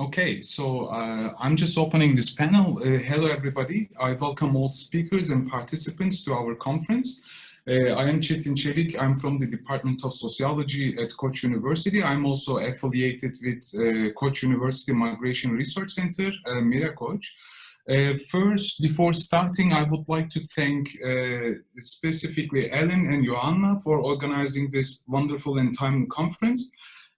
Okay, so I'm just opening this panel. Hello, everybody. I welcome all speakers and participants to our conference. I am Çetin Çelik. I'm from the Department of Sociology at Koç University. I'm also affiliated with Koç University Migration Research Center, Mirakoç. First, before starting, I would like to thank specifically Ellen and Joanna for organizing this wonderful and timely conference.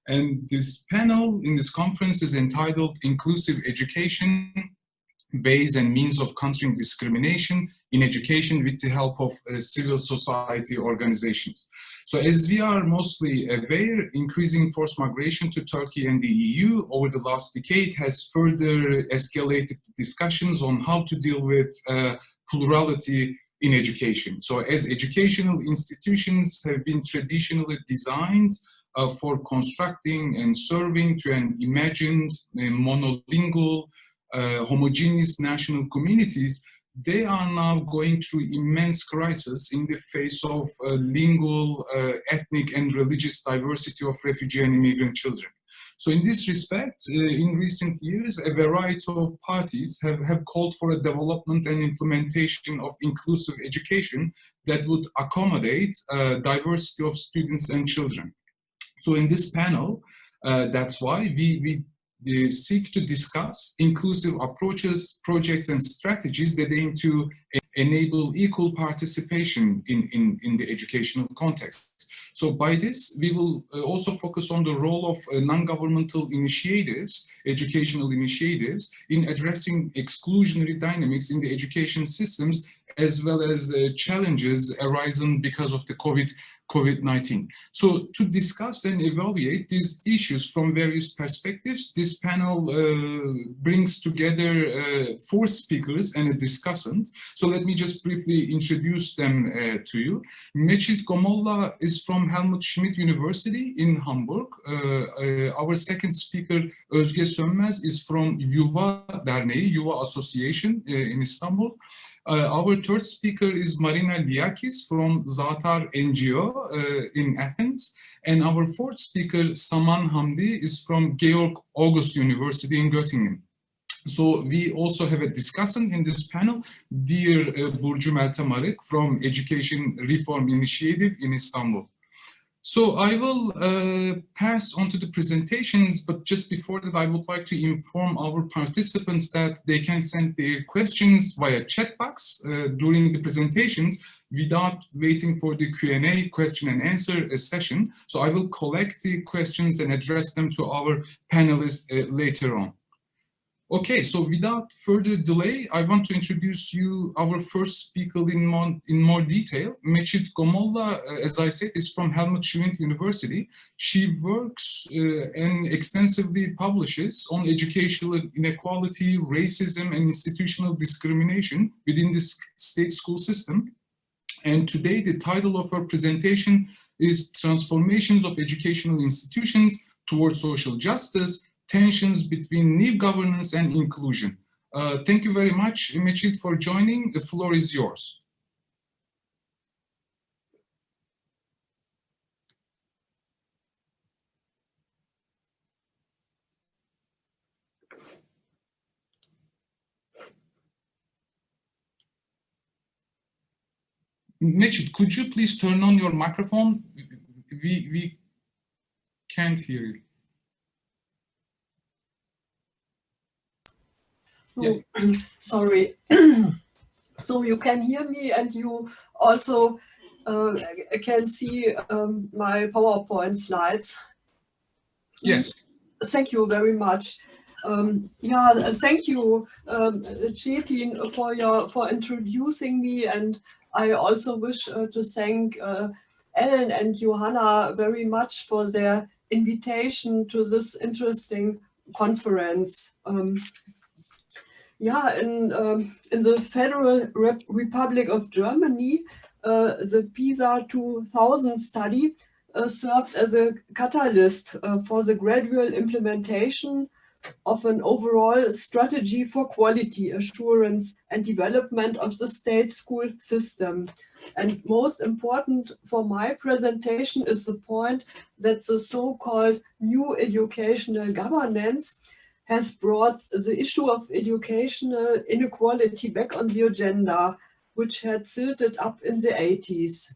And this panel in this conference is entitled Inclusive Education, Ways and Means of Countering Discrimination in Education with the Help of Civil Society Organizations. So as we are mostly aware, increasing forced migration to Turkey and the EU over the last decade has further escalated discussions on how to deal with plurality in education. So as educational institutions have been traditionally designed for constructing and serving to an imagined monolingual, homogeneous national communities, they are now going through immense crisis in the face of lingual, ethnic and religious diversity of refugee and immigrant children. So in this respect, in recent years, a variety of parties have called for a development and implementation of inclusive education that would accommodate diversity of students and children. So in this panel, that's why we seek to discuss inclusive approaches, projects, and strategies that aim to enable equal participation in the educational context. So by this, we will also focus on the role of non-governmental initiatives, educational initiatives, in addressing exclusionary dynamics in the education systems, as well as challenges arising because of the COVID-19. So to discuss and evaluate these issues from various perspectives, this panel brings together 4 speakers and a discussant. So let me just briefly introduce them to you. Meçit Gomolla is from Helmut Schmidt University in Hamburg. Our second speaker, Özge Sönmez, is from Yuva Derneği, Yuva Association in Istanbul. Our third speaker is Marina Liakis from Zatar NGO in Athens. And our fourth speaker, Saman Hamdi, is from Georg August University in Göttingen. So we also have a discussant in this panel, dear Burcu Meltem Arık from Education Reform Initiative in Istanbul. So I will pass on to the presentations, but just before that, I would like to inform our participants that they can send their questions via chat box during the presentations without waiting for the Q&A, question and answer session. So I will collect the questions and address them to our panelists later on. Okay, so without further delay, I want to introduce you our first speaker in more detail. Meçit Gomolla, as I said, is from Helmut Schmidt University. She works and extensively publishes on educational inequality, racism, and institutional discrimination within the state school system. And today, the title of her presentation is Transformations of Educational Institutions Towards Social Justice, Tensions between New Governance and Inclusion. Thank you very much, Meçit, for joining. The floor is yours. Meçit, could you please turn on your microphone? We can't hear you. So, yeah. Sorry. So you can hear me and you also can see my PowerPoint slides. Yes. Thank you very much. Yeah, thank you, Çetin, for introducing me, and I also wish to thank Ellen and Johanna very much for their invitation to this interesting conference. Yeah, in the Federal Republic of Germany, the PISA 2000 study served as a catalyst for the gradual implementation of an overall strategy for quality assurance and development of the state school system. And most important for my presentation is the point that the so-called new educational governance has brought the issue of educational inequality back on the agenda, which had silted up in the 80s.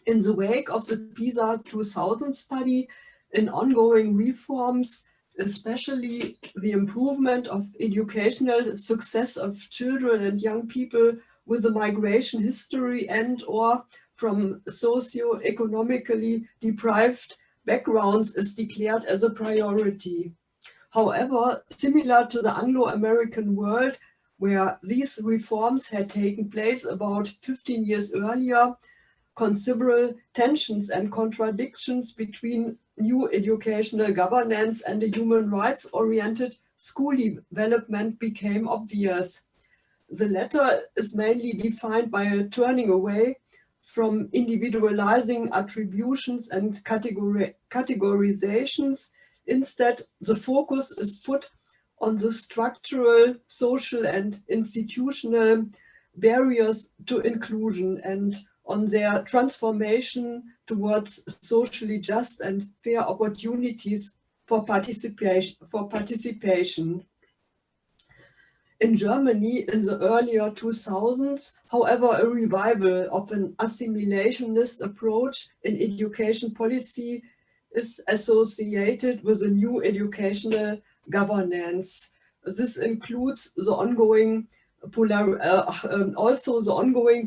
In the wake of the PISA 2000 study, in ongoing reforms, especially the improvement of educational success of children and young people with a migration history and/or from socio-economically deprived backgrounds, is declared as a priority. However, similar to the Anglo-American world, where these reforms had taken place about 15 years earlier, considerable tensions and contradictions between new educational governance and a human rights-oriented school development became obvious. The latter is mainly defined by a turning away from individualizing attributions and categorizations. Instead, the focus is put on the structural, social, and institutional barriers to inclusion and on their transformation towards socially just and fair opportunities for participation. In Germany, in the earlier 2000s, however, a revival of an assimilationist approach in education policy is associated with a new educational governance. This includes the ongoing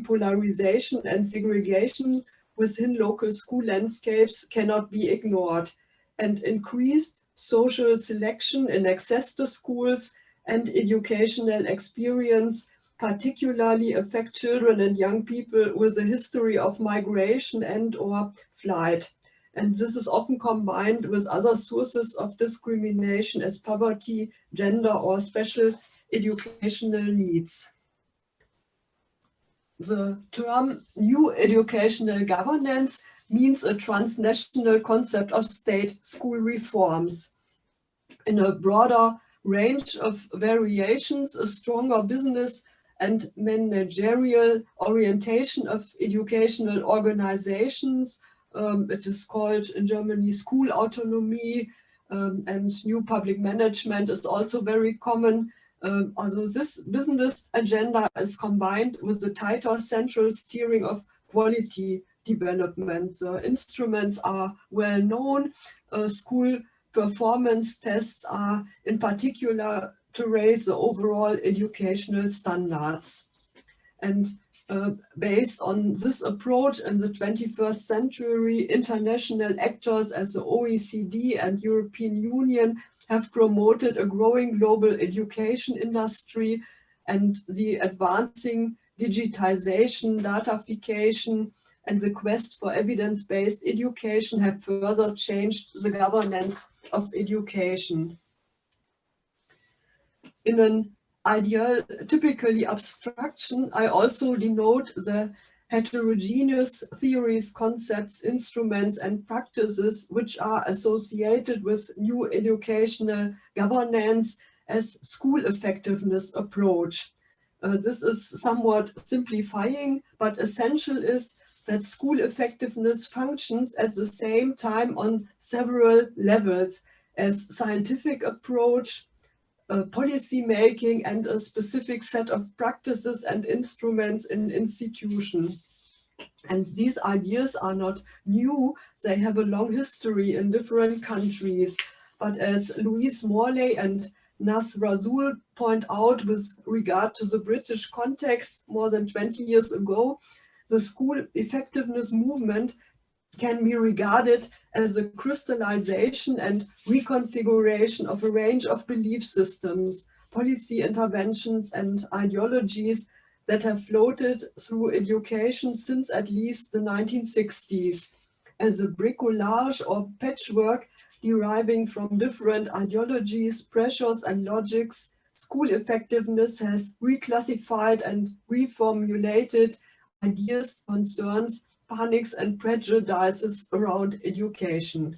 polarization and segregation within local school landscapes cannot be ignored, and increased social selection in access to schools and educational experience particularly affect children and young people with a history of migration and/or flight. And this is often combined with other sources of discrimination as poverty, gender, or special educational needs. The term new educational governance means a transnational concept of state school reforms. In a broader range of variations, a stronger business and managerial orientation of educational organizations. It is called in Germany school autonomy, and new public management is also very common. Although this business agenda is combined with the tighter central steering of quality development. The instruments are well known. School performance tests are in particular to raise the overall educational standards. And based on this approach in the 21st century, international actors as the OECD and European Union have promoted a growing global education industry, and the advancing digitization, datafication, and the quest for evidence-based education have further changed the governance of education. In an ideal, typically abstraction, I also denote the heterogeneous theories, concepts, instruments, and practices which are associated with new educational governance as school effectiveness approach. This is somewhat simplifying, but essential is that school effectiveness functions at the same time on several levels as scientific approach, policy making, and a specific set of practices and instruments in institution. And these ideas are not new, they have a long history in different countries. But as Louise Morley and Nas Rasool point out with regard to the British context more than 20 years ago, the school effectiveness movement can be regarded as a crystallization and reconfiguration of a range of belief systems, policy interventions, and ideologies that have floated through education since at least the 1960s. As a bricolage or patchwork deriving from different ideologies, pressures, and logics, school effectiveness has reclassified and reformulated ideas, concerns, panics, and prejudices around education.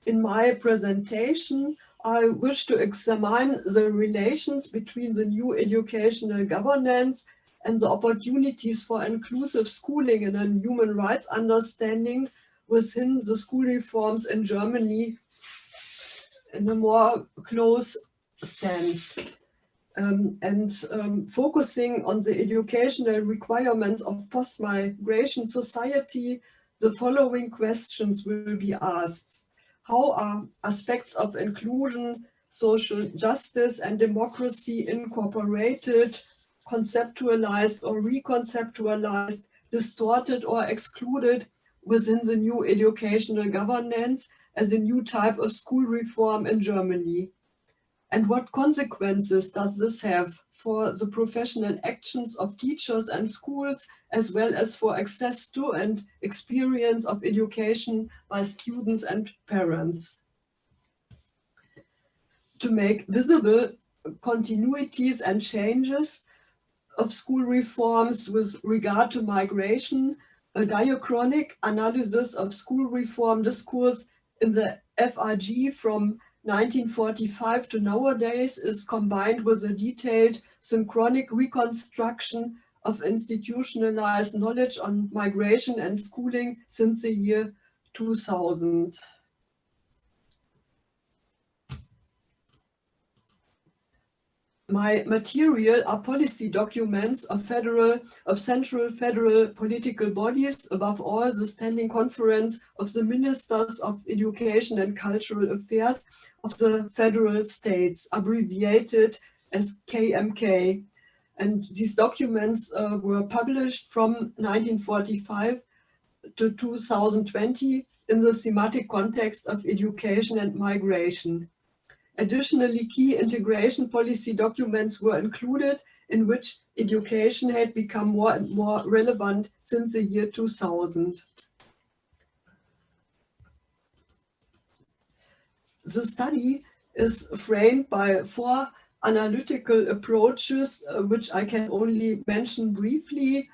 In my presentation, I wish to examine the relations between the new educational governance and the opportunities for inclusive schooling and a human rights understanding within the school reforms in Germany in a more close stance. Focusing on the educational requirements of post-migration society, the following questions will be asked. How are aspects of inclusion, social justice, and democracy incorporated, conceptualized or reconceptualized, distorted or excluded within the new educational governance as a new type of school reform in Germany? And what consequences does this have for the professional actions of teachers and schools, as well as for access to and experience of education by students and parents? To make visible continuities and changes of school reforms with regard to migration, a diachronic analysis of school reform discourse in the FRG from 1945 to nowadays is combined with a detailed synchronic reconstruction of institutionalized knowledge on migration and schooling since the year 2000. My material are policy documents of central federal political bodies, above all the Standing Conference of the Ministers of Education and Cultural Affairs of the federal states, abbreviated as KMK. And these documents were published from 1945 to 2020 in the thematic context of education and migration. Additionally, key integration policy documents were included in which education had become more and more relevant since the year 2000. The study is framed by four analytical approaches, which I can only mention briefly.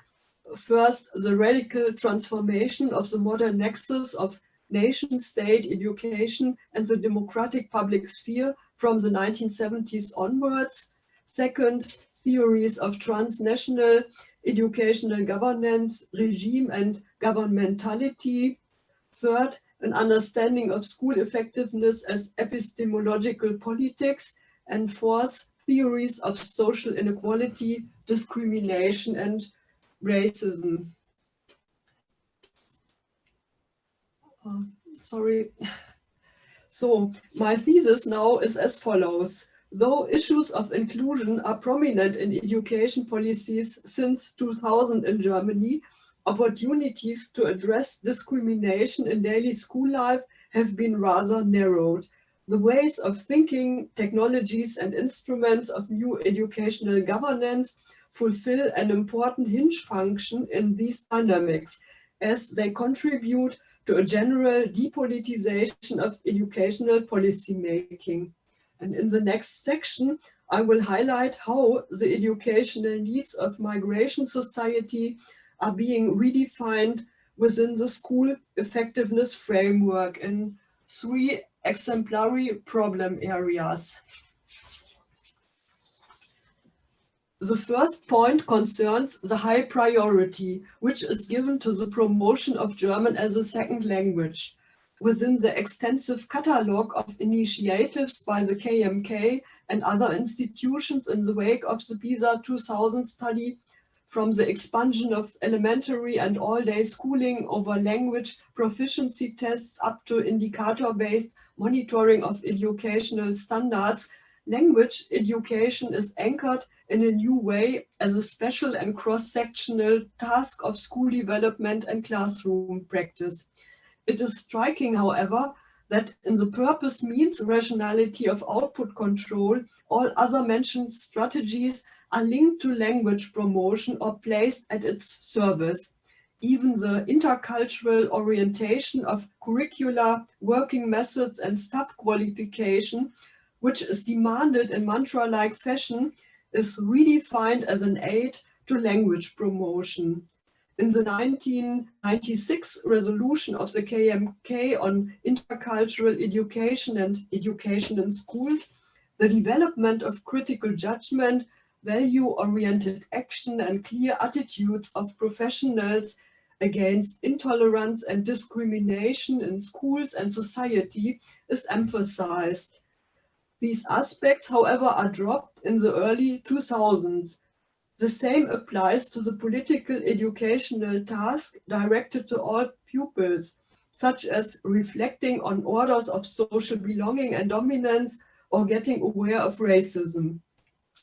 First, the radical transformation of the modern nexus of nation-state education and the democratic public sphere from the 1970s onwards. Second, theories of transnational educational governance, regime, and governmentality. Third, an understanding of school effectiveness as epistemological politics. And fourth, theories of social inequality, discrimination, and racism. Sorry. So my thesis now is as follows. Though issues of inclusion are prominent in education policies since 2000 in Germany, opportunities to address discrimination in daily school life have been rather narrowed. The ways of thinking, technologies, and instruments of new educational governance fulfill an important hinge function in these dynamics, as they contribute to a general depoliticization of educational policymaking. And in the next section, I will highlight how the educational needs of migration society are being redefined within the school effectiveness framework in three exemplary problem areas. The first point concerns the high priority which is given to the promotion of German as a second language. Within the extensive catalogue of initiatives by the KMK and other institutions in the wake of the PISA 2000 study, from the expansion of elementary and all-day schooling over language proficiency tests up to indicator-based monitoring of educational standards, language education is anchored in a new way as a special and cross-sectional task of school development and classroom practice. It is striking, however, that in the purpose means rationality of output control, all other mentioned strategies are linked to language promotion or placed at its service. Even the intercultural orientation of curricula, working methods, and staff qualification, which is demanded in mantra-like fashion, is redefined as an aid to language promotion. In the 1996 resolution of the KMK on intercultural education and education in schools, the development of critical judgment, value-oriented action, and clear attitudes of professionals against intolerance and discrimination in schools and society is emphasized. These aspects, however, are dropped in the early 2000s. The same applies to the political educational task directed to all pupils, such as reflecting on orders of social belonging and dominance or getting aware of racism.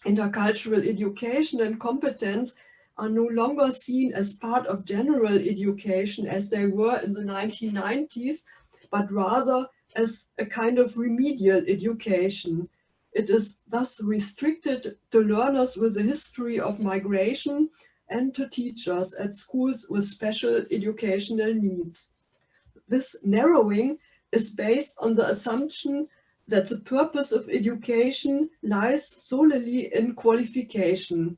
Intercultural education and competence are no longer seen as part of general education as they were in the 1990s, but rather as a kind of remedial education. It is thus restricted to learners with a history of migration and to teachers at schools with special educational needs. This narrowing is based on the assumption that the purpose of education lies solely in qualification.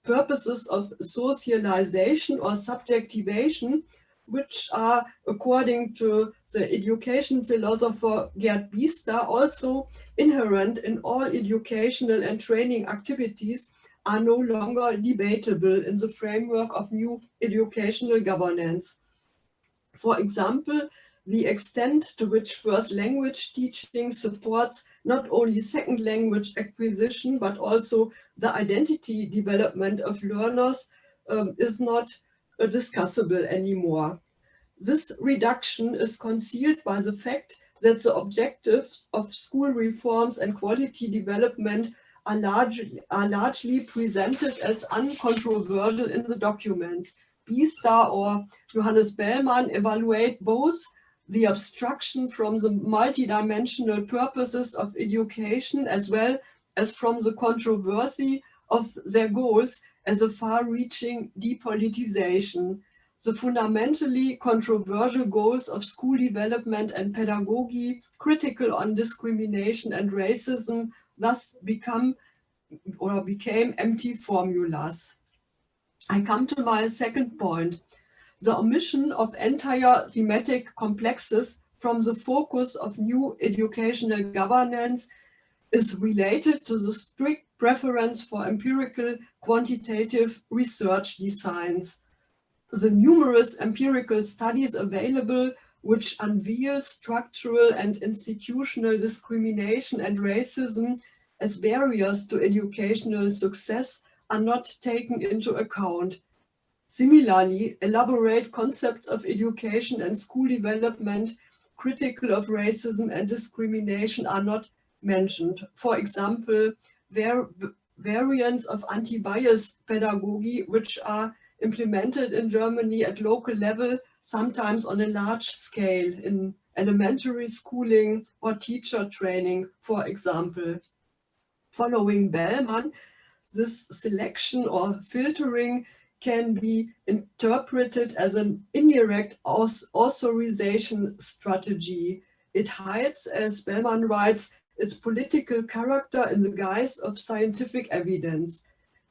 Purposes of socialization or subjectivation, which are, according to the education philosopher Gerd Biester, also inherent in all educational and training activities, are no longer debatable in the framework of new educational governance. For example, the extent to which first language teaching supports not only second language acquisition, but also the identity development of learners is not discussable anymore. This reduction is concealed by the fact that the objectives of school reforms and quality development are largely presented as uncontroversial in the documents. Biester or Johannes Bellmann evaluate both the obstruction from the multidimensional purposes of education as well as from the controversy of their goals as a far-reaching depolitization. The fundamentally controversial goals of school development and pedagogy, critical on discrimination and racism, thus became empty formulas. I come to my second point. The omission of entire thematic complexes from the focus of new educational governance is related to the strict preference for empirical quantitative research designs. The numerous empirical studies available which unveil structural and institutional discrimination and racism as barriers to educational success are not taken into account. Similarly, elaborate concepts of education and school development critical of racism and discrimination are not mentioned. For example, variants of anti-bias pedagogy, which are implemented in Germany at local level, sometimes on a large scale in elementary schooling or teacher training, for example. Following Bellmann, this selection or filtering can be interpreted as an indirect authorization strategy. It hides, as Bellmann writes, its political character in the guise of scientific evidence.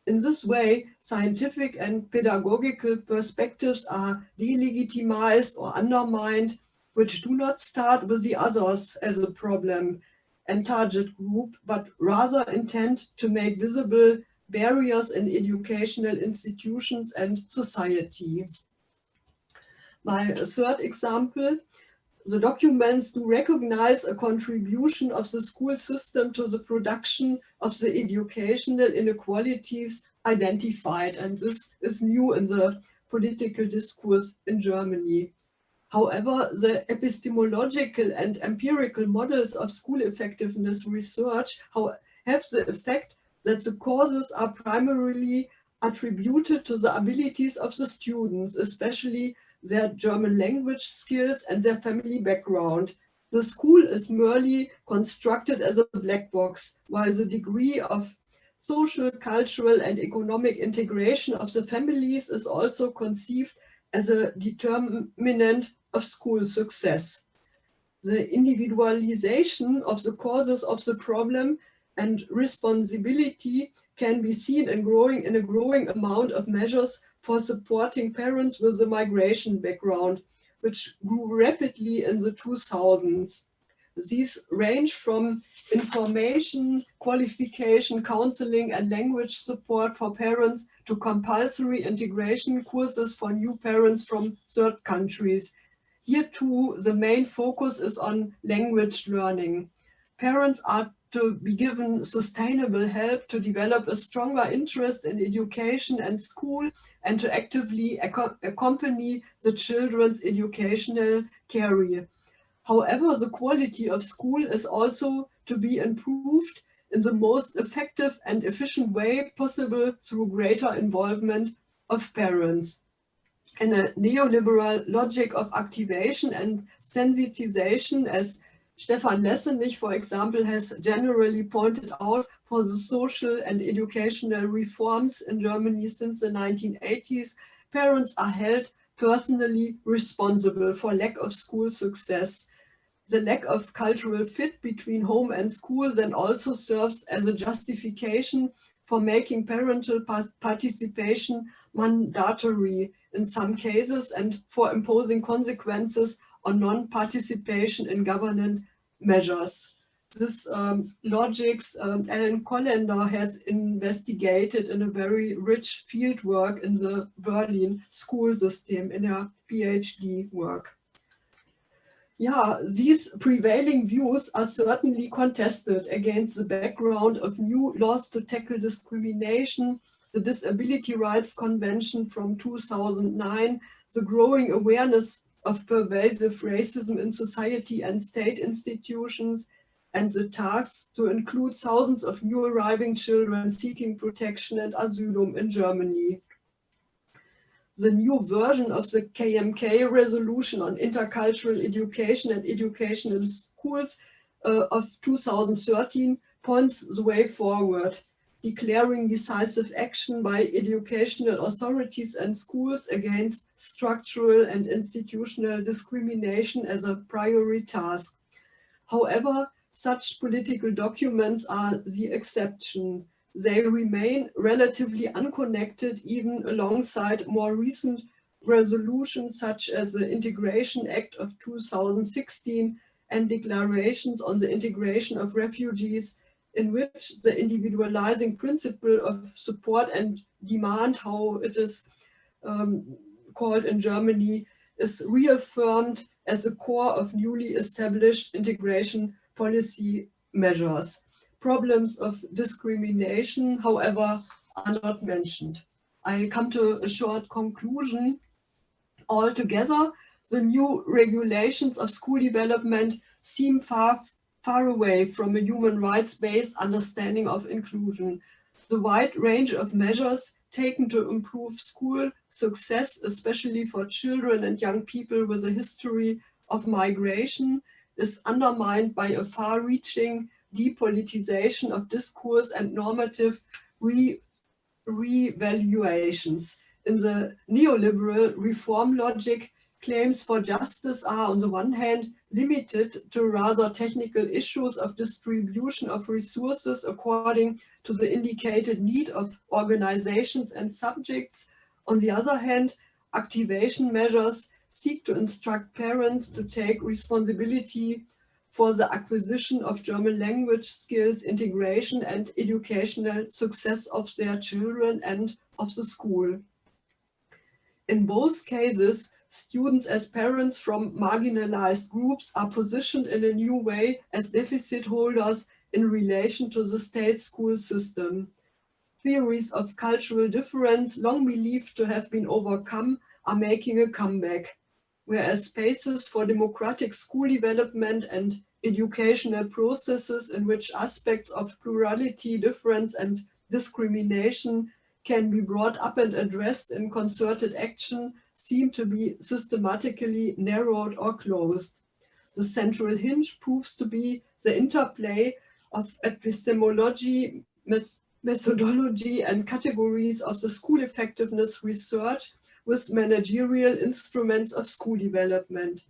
In this way, scientific and pedagogical perspectives are delegitimized or undermined, which do not start with the others as a problem and target group, but rather intend to make visible barriers in educational institutions and society. My third example, the documents do recognize a contribution of the school system to the production of the educational inequalities identified, and this is new in the political discourse in Germany. However, the epistemological and empirical models of school effectiveness research have the effect that the causes are primarily attributed to the abilities of the students, especially their German language skills and their family background. The school is merely constructed as a black box, while the degree of social, cultural, and economic integration of the families is also conceived as a determinant of school success. The individualization of the causes of the problem and responsibility can be seen in a growing amount of measures for supporting parents with a migration background, which grew rapidly in the 2000s. These range from information, qualification, counseling, and language support for parents to compulsory integration courses for new parents from third countries. Here too, the main focus is on language learning. Parents are to be given sustainable help to develop a stronger interest in education and school, and to actively accompany the children's educational career. However, the quality of school is also to be improved in the most effective and efficient way possible through greater involvement of parents. In a neoliberal logic of activation and sensitization, as Stefan Lessenich, for example, has generally pointed out for the social and educational reforms in Germany since the 1980s, parents are held personally responsible for lack of school success. The lack of cultural fit between home and school then also serves as a justification for making parental participation mandatory in some cases and for imposing consequences on non-participation in government measures. This logics Alan Collender has investigated in a very rich fieldwork in the Berlin school system in her PhD work. Yeah, these prevailing views are certainly contested against the background of new laws to tackle discrimination, the Disability Rights Convention from 2009, the growing awareness of pervasive racism in society and state institutions, and the task to include thousands of new arriving children seeking protection and asylum in Germany. The new version of the KMK resolution on intercultural education and education in schools of 2013 points the way forward, declaring decisive action by educational authorities and schools against structural and institutional discrimination as a priority task. However, such political documents are the exception. They remain relatively unconnected even alongside more recent resolutions such as the Integration Act of 2016 and declarations on the integration of refugees, in which the individualizing principle of support and demand, how it is called in Germany, is reaffirmed as the core of newly established integration policy measures. Problems of discrimination, however, are not mentioned. I come to a short conclusion. Altogether, the new regulations of school development seem far away from a human rights-based understanding of inclusion. The wide range of measures taken to improve school success, especially for children and young people with a history of migration, is undermined by a far-reaching depolitization of discourse and normative revaluations. In the neoliberal reform logic, claims for justice are on the one hand limited to rather technical issues of distribution of resources according to the indicated need of organizations and subjects. On the other hand, activation measures seek to instruct parents to take responsibility for the acquisition of German language skills, integration and educational success of their children and of the school. In both cases, students as parents from marginalized groups are positioned in a new way as deficit holders in relation to the state school system. Theories of cultural difference, long believed to have been overcome, are making a comeback, whereas spaces for democratic school development and educational processes in which aspects of plurality, difference, and discrimination can be brought up and addressed in concerted action seem to be systematically narrowed or closed. The central hinge proves to be the interplay of epistemology, methodology, and categories of the school effectiveness research with managerial instruments of school development.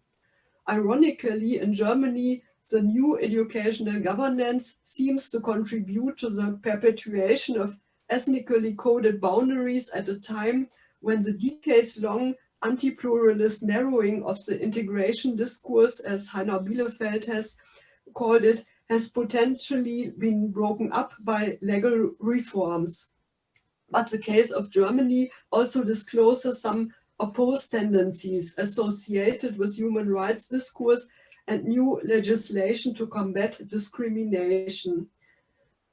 Ironically, in Germany, the new educational governance seems to contribute to the perpetuation of ethnically coded boundaries at a time when the decades-long anti-pluralist narrowing of the integration discourse, as Heiner Bielefeld has called it, has potentially been broken up by legal reforms. But the case of Germany also discloses some opposed tendencies associated with human rights discourse and new legislation to combat discrimination.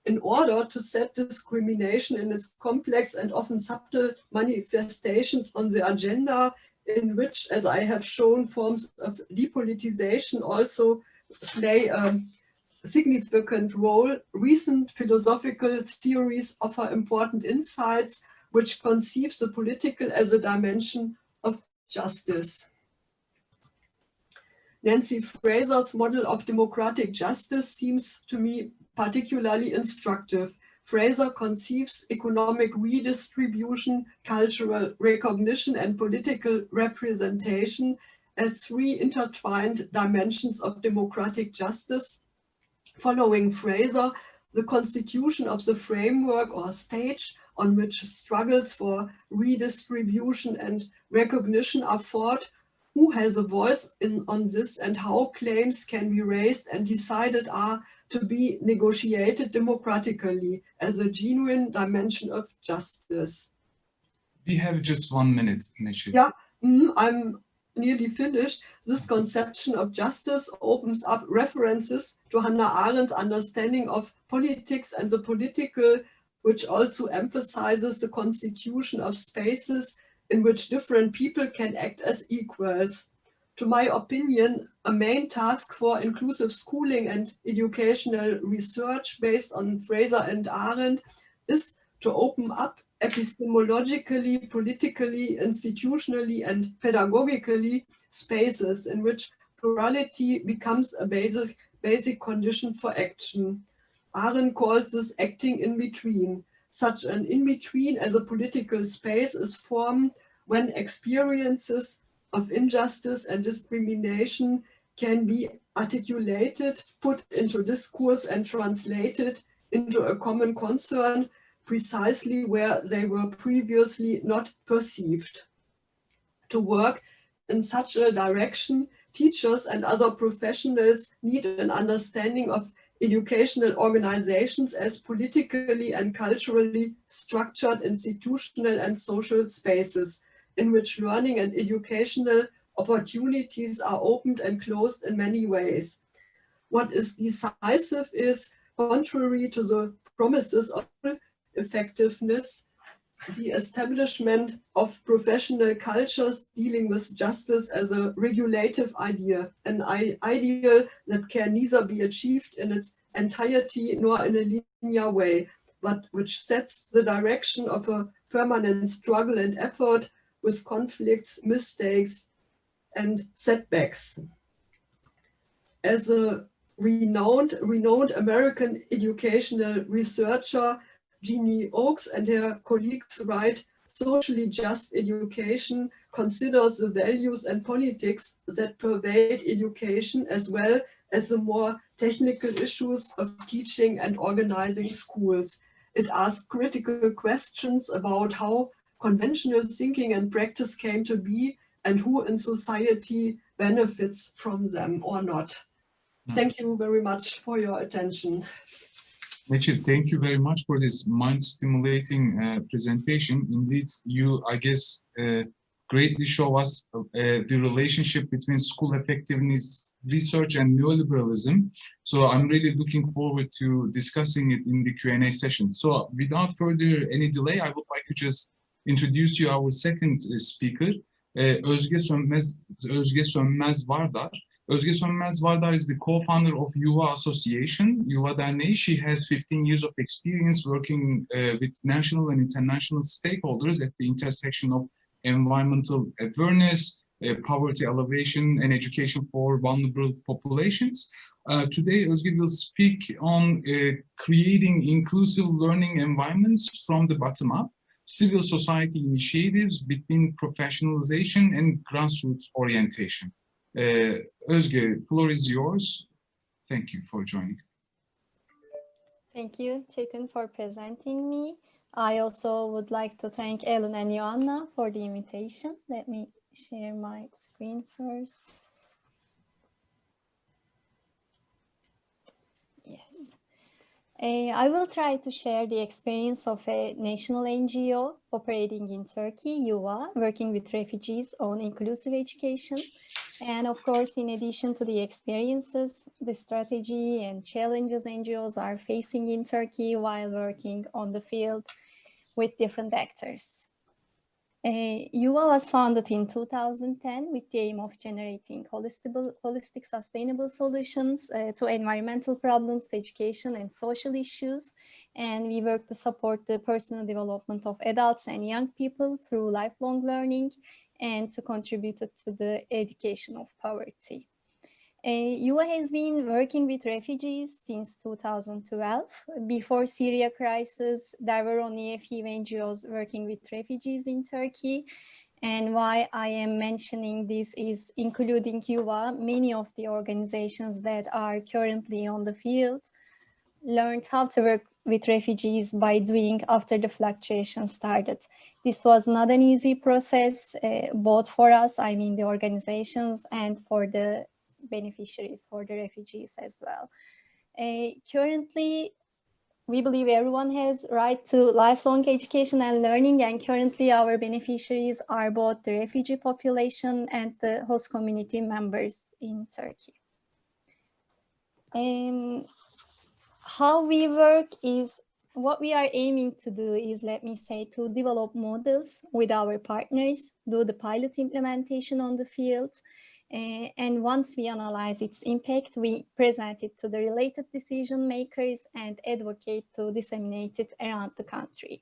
in order to set discrimination in its complex and often subtle manifestations on the agenda, in which, as I have shown, forms of depolitization also play a significant role. Recent philosophical theories offer important insights which conceives the political as a dimension of justice. Nancy Fraser's model of democratic justice seems to me particularly instructive. Fraser conceives economic redistribution, cultural recognition, and political representation as three intertwined dimensions of democratic justice. Following Fraser, the constitution of the framework or stage on which struggles for redistribution and recognition are fought, who has a voice on this, and how claims can be raised and decided are to be negotiated democratically as a genuine dimension of justice. We have just 1 minute, Neşet. Yeah, I'm nearly finished. This conception of justice opens up references to Hannah Arendt's understanding of politics and the political, which also emphasizes the constitution of spaces in which different people can act as equals. To my opinion, a main task for inclusive schooling and educational research based on Fraser and Arendt is to open up epistemologically, politically, institutionally, and pedagogically spaces in which plurality becomes a basic condition for action. Arendt calls this acting in between. Such an in-between as a political space is formed when experiences of injustice and discrimination can be articulated, put into discourse, and translated into a common concern precisely where they were previously not perceived. To work in such a direction, teachers and other professionals need an understanding of educational organizations as politically and culturally structured institutional and social spaces in which learning and educational opportunities are opened and closed in many ways. What is decisive is, contrary to the promises of effectiveness, the establishment of professional cultures dealing with justice as a regulative idea, an ideal that can neither be achieved in its entirety nor in a linear way, but which sets the direction of a permanent struggle and effort with conflicts, mistakes, and setbacks. As a renowned American educational researcher, Jeannie Oakes and her colleagues write, socially just education considers the values and politics that pervade education as well as the more technical issues of teaching and organizing schools. It asks critical questions about how conventional thinking and practice came to be and who in society benefits from them or not. Thank you very much for your attention. Neşet, thank you very much for this mind-stimulating presentation. Indeed, you, I guess, greatly show us the relationship between school effectiveness research and neoliberalism. So I'm really looking forward to discussing it in the Q&A session. So without further any delay, I would like to just introduce you our second speaker, Özge Sönmez Vardar. Özge Sönmez Vardar is the co-founder of Yuva Association, Yuva Derneği. She has 15 years of experience working with national and international stakeholders at the intersection of environmental awareness, poverty alleviation, and education for vulnerable populations. Today, Özge will speak on creating inclusive learning environments from the bottom up, civil society initiatives between professionalization and grassroots orientation. Özge, floor is yours. Thank you for joining. Thank you, Çetin, for presenting me. I also would like to thank Ellen and Joanna for the invitation. Let me share my screen first. Yes. I will try to share the experience of a national NGO operating in Turkey, YUVA, working with refugees on inclusive education. And of course, in addition to the experiences, the strategy and challenges NGOs are facing in Turkey while working on the field with different actors. YUVA was founded in 2010 with the aim of generating holistic sustainable solutions to environmental problems, education, and social issues. And we work to support the personal development of adults and young people through lifelong learning and to contribute to the eradication of poverty. YUVA has been working with refugees since 2012. Before Syria crisis, there were only a few NGOs working with refugees in Turkey. And why I am mentioning this is, including YUVA, many of the organizations that are currently on the field learned how to work with refugees by doing after the fluctuation started. This was not an easy process, both for us, I mean the organizations, and for the beneficiaries, for the refugees as well. Currently, we believe everyone has right to lifelong education and learning, and currently our beneficiaries are both the refugee population and the host community members in Turkey. How we work is, what we are aiming to do is, let me say, to develop models with our partners, do the pilot implementation on the field, and once we analyze its impact, we present it to the related decision makers and advocate to disseminate it around the country.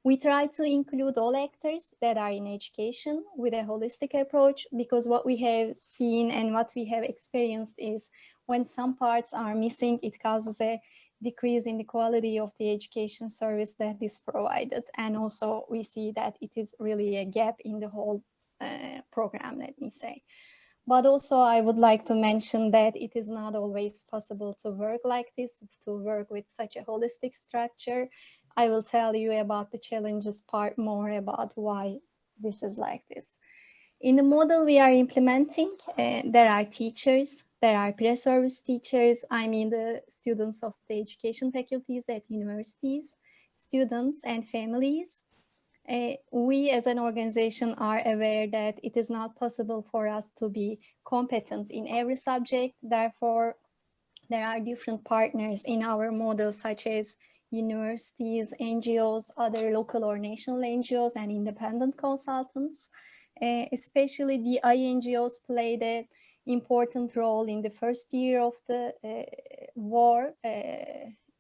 We try to include all actors that are in education with a holistic approach, because what we have seen and what we have experienced is when some parts are missing, it causes a decrease in the quality of the education service that is provided. And also we see that it is really a gap in the whole program, let me say. But also I would like to mention that it is not always possible to work like this, to work with such a holistic structure. I will tell you about the challenges part more about why this is like this. In the model we are implementing, there are teachers, there are pre-service teachers, I mean the students of the education faculties at universities, students and families. We as an organization are aware that it is not possible for us to be competent in every subject. Therefore, there are different partners in our model, such as universities, NGOs, other local or national NGOs, and independent consultants. Especially the INGOs played an important role in the first year of the war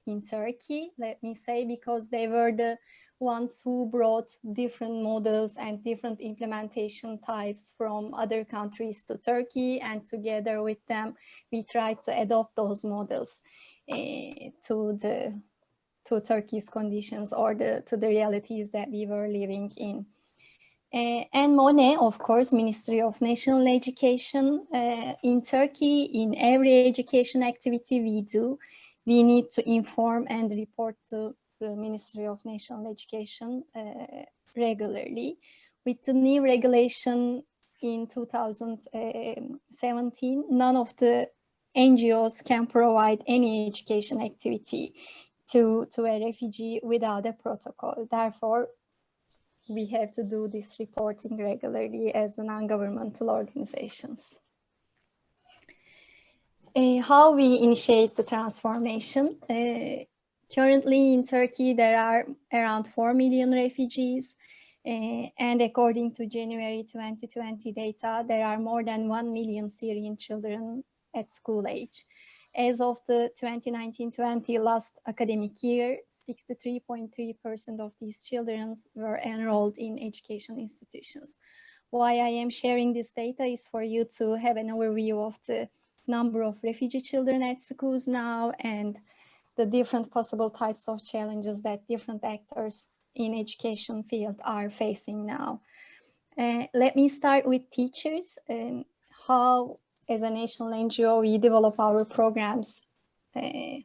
in Turkey, let me say, because they were the ones who brought different models and different implementation types from other countries to Turkey, and together with them we tried to adopt those models to Turkey's conditions, or to the realities that we were living in. And MONE, of course, Ministry of National Education. In Turkey, in every education activity we do, we need to inform and report to the Ministry of National Education regularly. With the new regulation in 2017, none of the NGOs can provide any education activity to a refugee without a protocol. Therefore, we have to do this reporting regularly as non-governmental organizations. How we initiate the transformation. Currently in Turkey, there are around 4 million refugees. And according to January 2020 data, there are more than 1 million Syrian children at school age. As of the 2019-20 last academic year, 63.3% of these children were enrolled in education institutions. Why I am sharing this data is for you to have an overview of the number of refugee children at schools now and the different possible types of challenges that different actors in education field are facing now. Let me start with teachers and how, as a national NGO, we develop our programs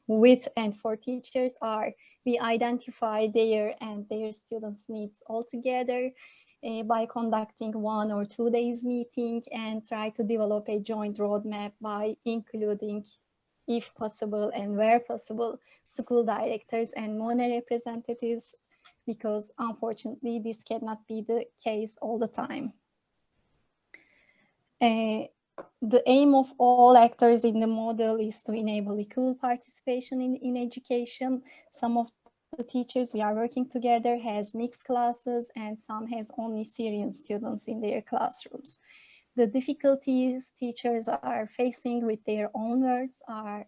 with and for teachers are we identify their and their students' needs all together by conducting 1 or 2 days meeting and try to develop a joint roadmap by including if possible and where possible, school directors and MONE representatives, because unfortunately this cannot be the case all the time. The aim of all actors in the model is to enable equal participation in education. Some of the teachers we are working together has mixed classes, and some has only Syrian students in their classrooms. The difficulties teachers are facing with their own words are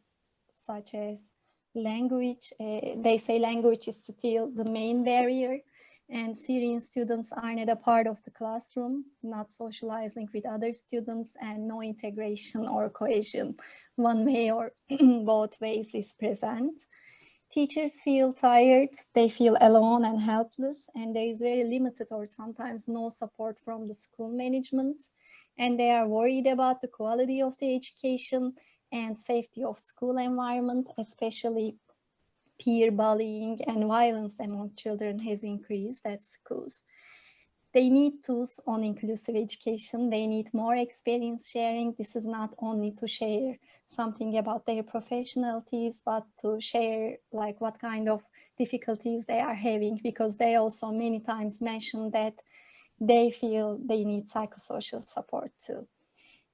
such as language. They say language is still the main barrier, and Syrian students are not a part of the classroom, not socializing with other students, and no integration or cohesion one way or both ways is present. Teachers feel tired, they feel alone and helpless, and there is very limited or sometimes no support from the school management, and they are worried about the quality of the education and safety of school environment, especially peer bullying and violence among children has increased at schools. They need tools on inclusive education. They need more experience sharing. This is not only to share something about their professionalities, but to share like what kind of difficulties they are having, because they also many times mention that they feel they need psychosocial support too.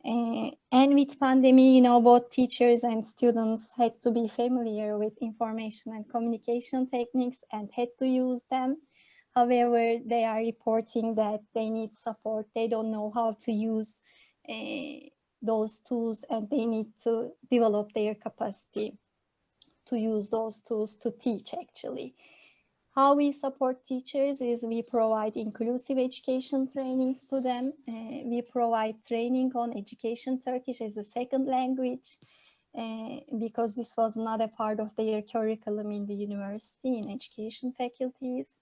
And with pandemic, you know, both teachers and students had to be familiar with information and communication techniques and had to use them. However, they are reporting that they need support. They don't know how to use those tools, and they need to develop their capacity to use those tools to teach actually. How we support teachers is we provide inclusive education trainings to them. We provide training on education Turkish as a second language because this was not a part of their curriculum in the university, in education faculties.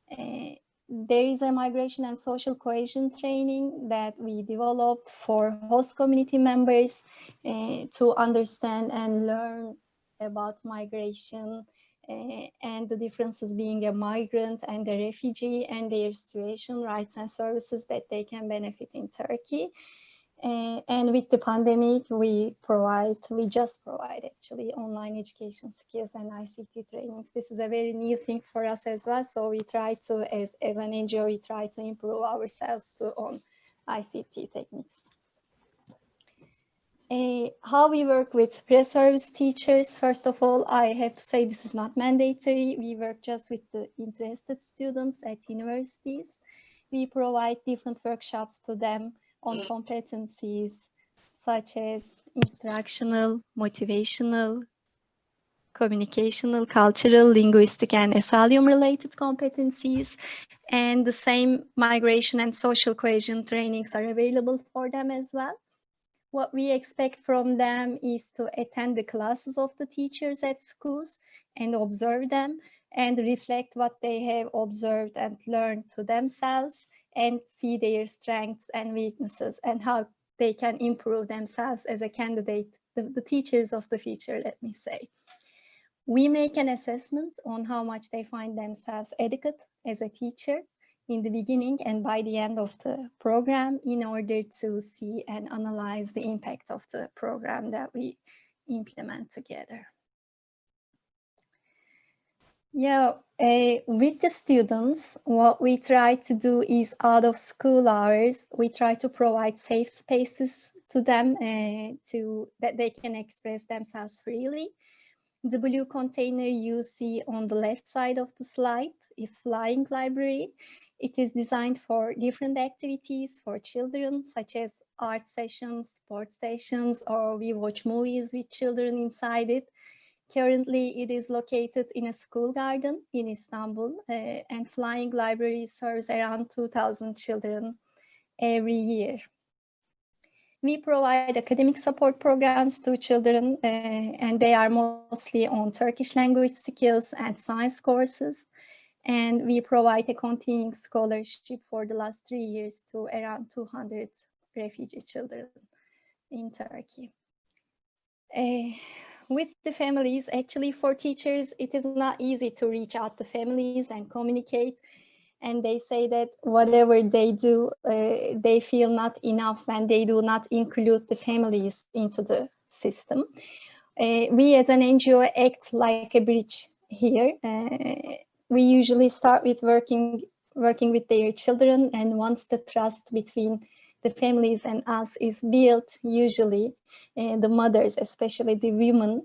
There is a migration and social cohesion training that we developed for host community members to understand and learn about migration and the differences being a migrant and a refugee and their situation, rights and services that they can benefit in Turkey. And with the pandemic, we just provide actually online education skills and ICT trainings. This is a very new thing for us as well. So we try to, as an NGO, we try to improve ourselves on ICT techniques. How we work with pre-service teachers. First of all, I have to say this is not mandatory. We work just with the interested students at universities. We provide different workshops to them on competencies such as instructional, motivational, communicational, cultural, linguistic, and asylum-related competencies. And the same migration and social cohesion trainings are available for them as well. What we expect from them is to attend the classes of the teachers at schools and observe them and reflect what they have observed and learned to themselves and see their strengths and weaknesses and how they can improve themselves as a candidate, the teachers of the future, let me say. We make an assessment on how much they find themselves adequate as a teacher in the beginning and by the end of the program in order to see and analyze the impact of the program that we implement together. Yeah, with the students, what we try to do is out of school hours, we try to provide safe spaces to them that they can express themselves freely. The blue container you see on the left side of the slide is Flying Library. It is designed for different activities for children, such as art sessions, sports sessions, or we watch movies with children inside it. Currently, it is located in a school garden in Istanbul, and Flying Library serves around 2,000 children every year. We provide academic support programs to children, and they are mostly on Turkish language skills and science courses. And we provide a continuing scholarship for the last 3 years to around 200 refugee children in Turkey. With the families, actually for teachers, it is not easy to reach out to families and communicate. And they say that whatever they do, they feel not enough when they do not include the families into the system. We as an NGO act like a bridge here. We usually start with working with their children, and once the trust between the families and us is built, usually the mothers, especially the women,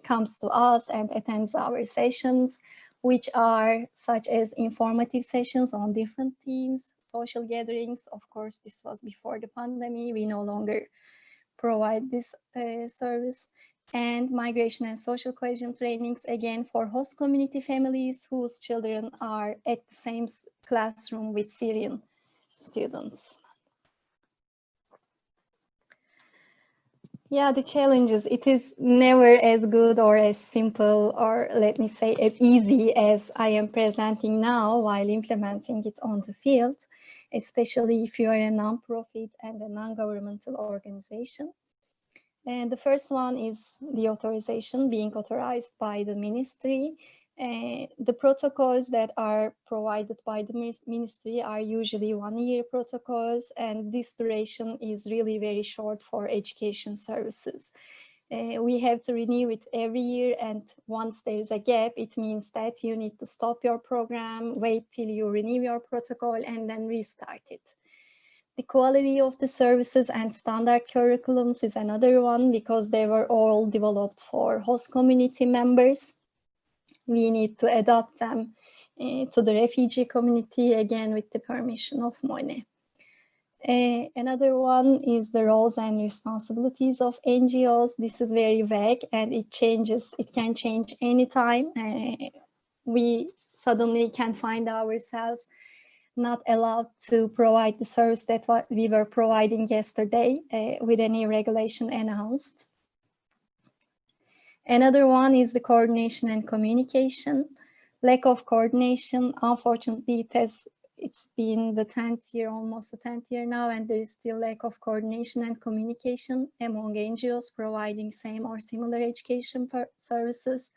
comes to us and attends our sessions, which are such as informative sessions on different themes, social gatherings. Of course, this was before the pandemic. We no longer provide this service, and migration and social cohesion trainings, again for host community families whose children are at the same classroom with Syrian students. Yeah, the challenges, it is never as good or as simple, or let me say as easy as I am presenting now while implementing it on the field, especially if you are a non-profit and a non-governmental organization. And the first one is the authorization, being authorized by the ministry. The protocols that are provided by the ministry are usually 1-year protocols, and this duration is really very short for education services. We have to renew it every year, and once there's a gap, it means that you need to stop your program, wait till you renew your protocol, and then restart it. The quality of the services and standard curriculums is another one, because they were all developed for host community members. We need to adapt them to the refugee community, again with the permission of MONE. Another one is the roles and responsibilities of NGOs. This is very vague and it changes. It can change anytime. We suddenly can find ourselves not allowed to provide the service that we were providing yesterday with any regulation announced. Another one is the coordination and communication. Lack of coordination, unfortunately, it's been the 10th year, almost the 10th year now, and there is still lack of coordination and communication among NGOs providing same or similar education services.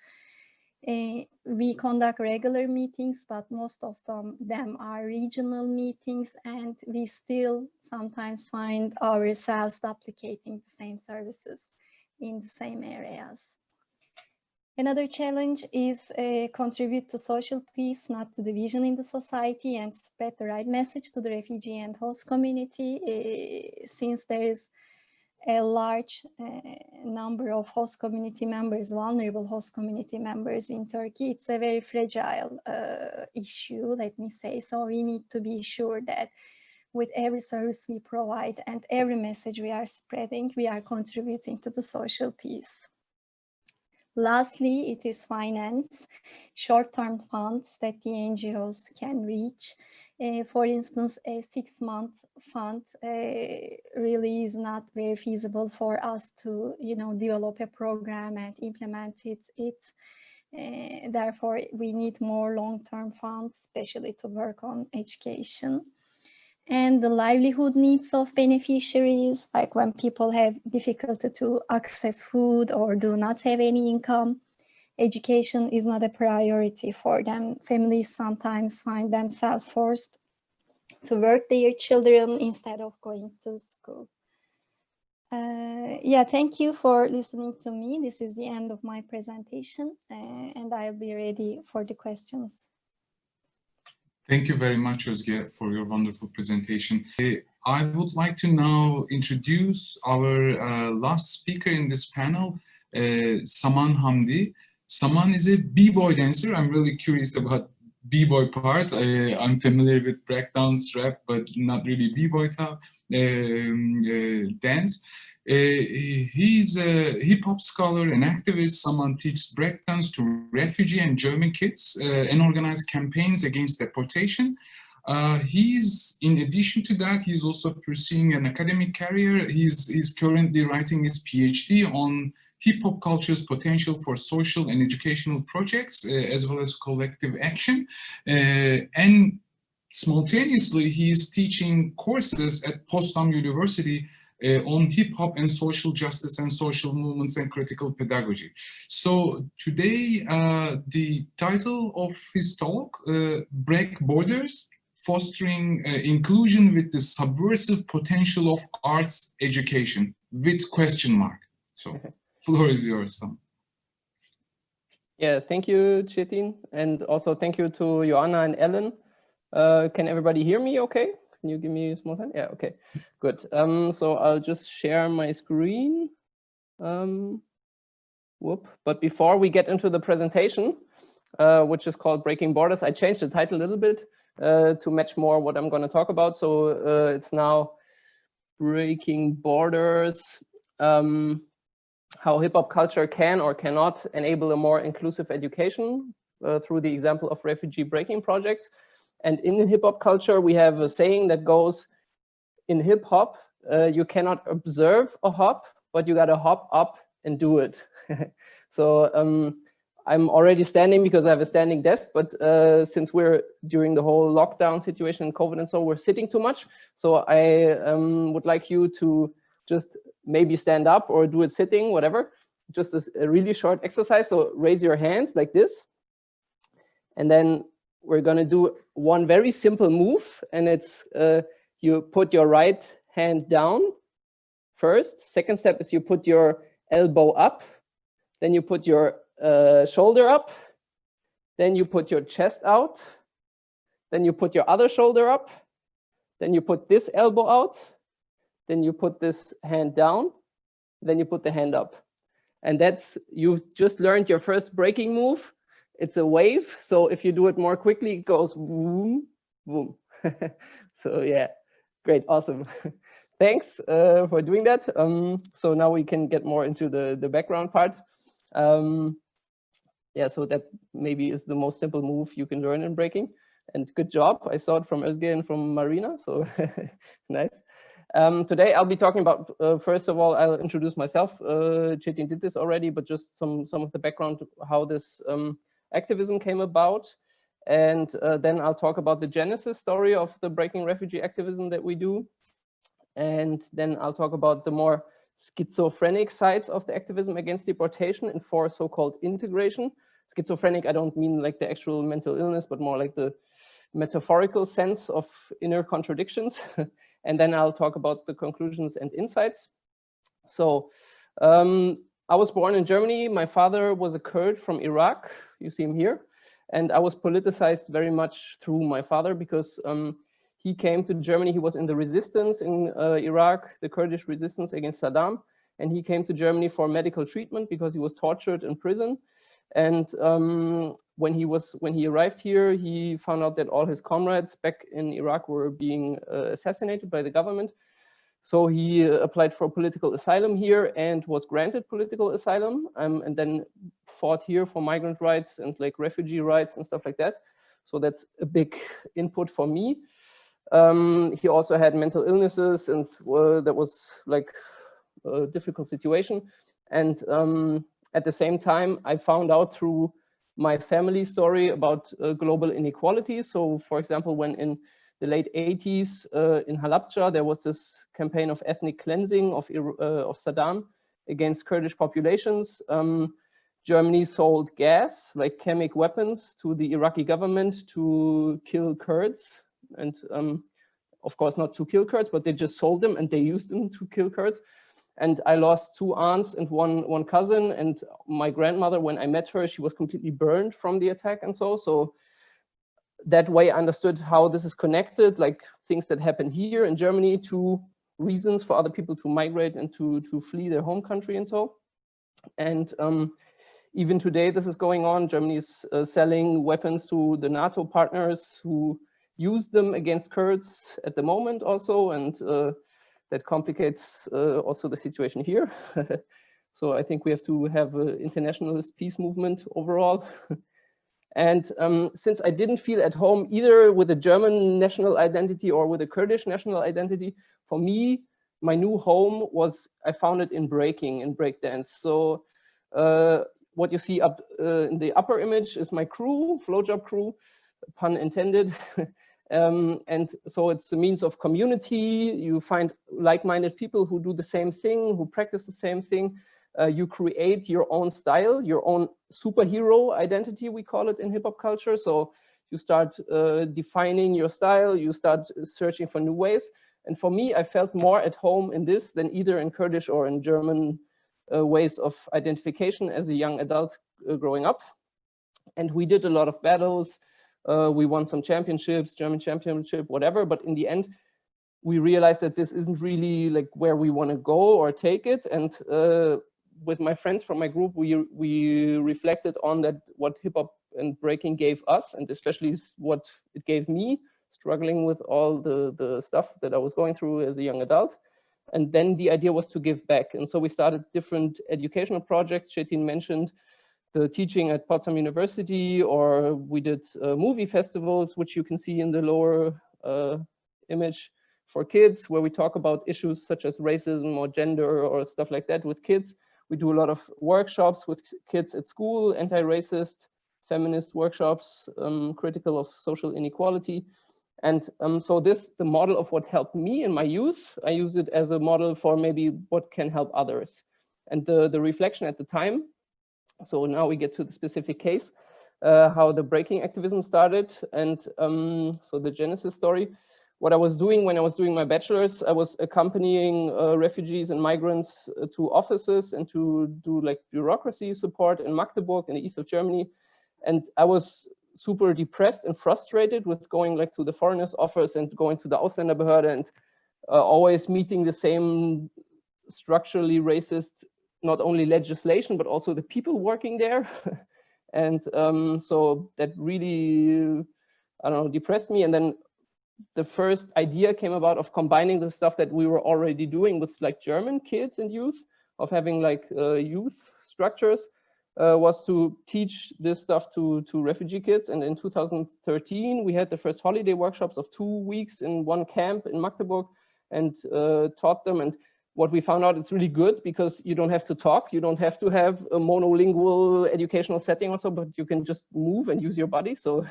We conduct regular meetings, but most of them are regional meetings, and we still sometimes find ourselves duplicating the same services in the same areas. Another challenge is contribute to social peace, not to division in the society, and spread the right message to the refugee and host community, since there is a large number of host community members, vulnerable host community members in Turkey. It's a very fragile issue, let me say. So we need to be sure that with every service we provide and every message we are spreading, we are contributing to the social peace. Lastly, it is finance, short-term funds that the NGOs can reach. For instance, a 6-month fund really is not very feasible for us to, develop a program and implement it. Therefore, we need more long-term funds, especially to work on education. And the livelihood needs of beneficiaries, like when people have difficulty to access food or do not have any income, education is not a priority for them. Families sometimes find themselves forced to work their children instead of going to school. Thank you for listening to me. This is the end of my presentation, and I'll be ready for the questions. Thank you very much, Özge, for your wonderful presentation. I would like to now introduce our last speaker in this panel, Saman Hamdi. Saman is a b-boy dancer. I'm really curious about b-boy part. I'm familiar with breakdance, rap, but not really b-boy type dance. He's a hip-hop scholar and activist. Saman teaches breakdance to refugee and German kids and organizes campaigns against deportation. In addition to that, he's also pursuing an academic career. He's currently writing his PhD on hip-hop culture's potential for social and educational projects, as well as collective action. And simultaneously, he's teaching courses at Potsdam University on hip-hop and social justice and social movements and critical pedagogy. So today, the title of his talk, Break Borders, Fostering Inclusion with the Subversive Potential of Arts Education, with question mark. So floor is yours, Tom. Yeah, thank you, Chetin. And also thank you to Joanna and Ellen. Can everybody hear me okay? Can you give me a small hand? Yeah, okay, good. So I'll just share my screen. But before we get into the presentation, which is called Breaking Borders, I changed the title a little bit to match more what I'm going to talk about. So it's now Breaking Borders, how hip-hop culture can or cannot enable a more inclusive education through the example of refugee breaking projects. And in hip-hop culture, we have a saying that goes, in hip-hop, you cannot observe a hop, but you got to hop up and do it. So I'm already standing because I have a standing desk, but since we're during the whole lockdown situation and COVID and so, we're sitting too much. So I would like you to just maybe stand up or do it sitting, whatever. Just a really short exercise. So raise your hands like this. And then we're going to do one very simple move. And it's you put your right hand down first. Second step is you put your elbow up. Then you put your shoulder up. Then you put your chest out. Then you put your other shoulder up. Then you put this elbow out. Then you put this hand down. Then you put the hand up. And that's, you've just learned your first breaking move. It's a wave. So if you do it more quickly, it goes boom, boom. So yeah, great, awesome. Thanks for doing that. So now we can get more into the background part. Yeah, so that maybe is the most simple move you can learn in breaking. And good job. I saw it from Özge and from Marina, so nice. Today I'll be talking about, first of all, I'll introduce myself. Chetin did this already, but just some of the background, how this activism came about. And then I'll talk about the genesis story of the breaking refugee activism that we do. And then I'll talk about the more schizophrenic sides of the activism against deportation and for so-called integration. Schizophrenic, I don't mean like the actual mental illness, but more like the metaphorical sense of inner contradictions. And then I'll talk about the conclusions and insights. So I was born in Germany. My father was a Kurd from Iraq. You see him here. And I was politicized very much through my father because he came to Germany. He was in the resistance in Iraq, the Kurdish resistance against Saddam. And he came to Germany for medical treatment because he was tortured in prison. And when he arrived here, he found out that all his comrades back in Iraq were being assassinated by the government. So he applied for political asylum here and was granted political asylum, and then fought here for migrant rights and like refugee rights and stuff like that. So that's a big input for me. He also had mental illnesses, and that was like a difficult situation. And at the same time, I found out through my family story about global inequality. So for example, when in the late 80s in Halabja, there was this campaign of ethnic cleansing of Saddam against Kurdish populations. Germany sold gas, like chemical weapons, to the Iraqi government to kill Kurds. And of course, not to kill Kurds, but they just sold them and they used them to kill Kurds. And I lost 2 aunts and one cousin. And my grandmother, when I met her, she was completely burned from the attack and so. So that way I understood how this is connected, like things that happen here in Germany to reasons for other people to migrate and to flee their home country and so. And even today, this is going on. Germany is selling weapons to the NATO partners who use them against Kurds at the moment also. And that complicates also the situation here. So I think we have to have an internationalist peace movement overall. And since I didn't feel at home either with a German national identity or with a Kurdish national identity, for me, my new home was, I found it in breaking, in breakdance. So what you see up in the upper image is my crew, Flowjob crew, pun intended. And so it's a means of community. You find like-minded people who do the same thing, who practice the same thing. You create your own style, your own superhero identity, we call it in hip-hop culture. So you start defining your style, you start searching for new ways. And for me, I felt more at home in this than either in Kurdish or in German ways of identification as a young adult growing up. And we did a lot of battles. We won some championships, German championship, whatever. But in the end, we realized that this isn't really like where we want to go or take it. And with my friends from my group, we reflected on that, what hip hop and breaking gave us, and especially what it gave me, struggling with all the stuff that I was going through as a young adult. And then the idea was to give back. And so we started different educational projects. Chetin mentioned the teaching at Potsdam University, or we did movie festivals, which you can see in the lower image, for kids, where we talk about issues such as racism or gender or stuff like that with kids. We do a lot of workshops with kids at school, anti-racist, feminist workshops, critical of social inequality. And so this, the model of what helped me in my youth, I used it as a model for maybe what can help others. And the reflection at the time, so now we get to the specific case, how the breaking activism started. And so the genesis story, what I was doing when I was doing my bachelor's, I was accompanying refugees and migrants to offices and to do like bureaucracy support in Magdeburg in the east of Germany. And I was super depressed and frustrated with going like to the foreigners office and going to the Ausländerbehörde and always meeting the same structurally racist, not only legislation, but also the people working there. And so that really, I don't know, depressed me. And then the first idea came about of combining the stuff that we were already doing with like German kids and youth, of having like youth structures, was to teach this stuff to refugee kids. And in 2013, we had the first holiday workshops of 2 weeks in one camp in Magdeburg and taught them. And what we found out, it's really good because you don't have to talk. You don't have to have a monolingual educational setting also, but you can just move and use your body. So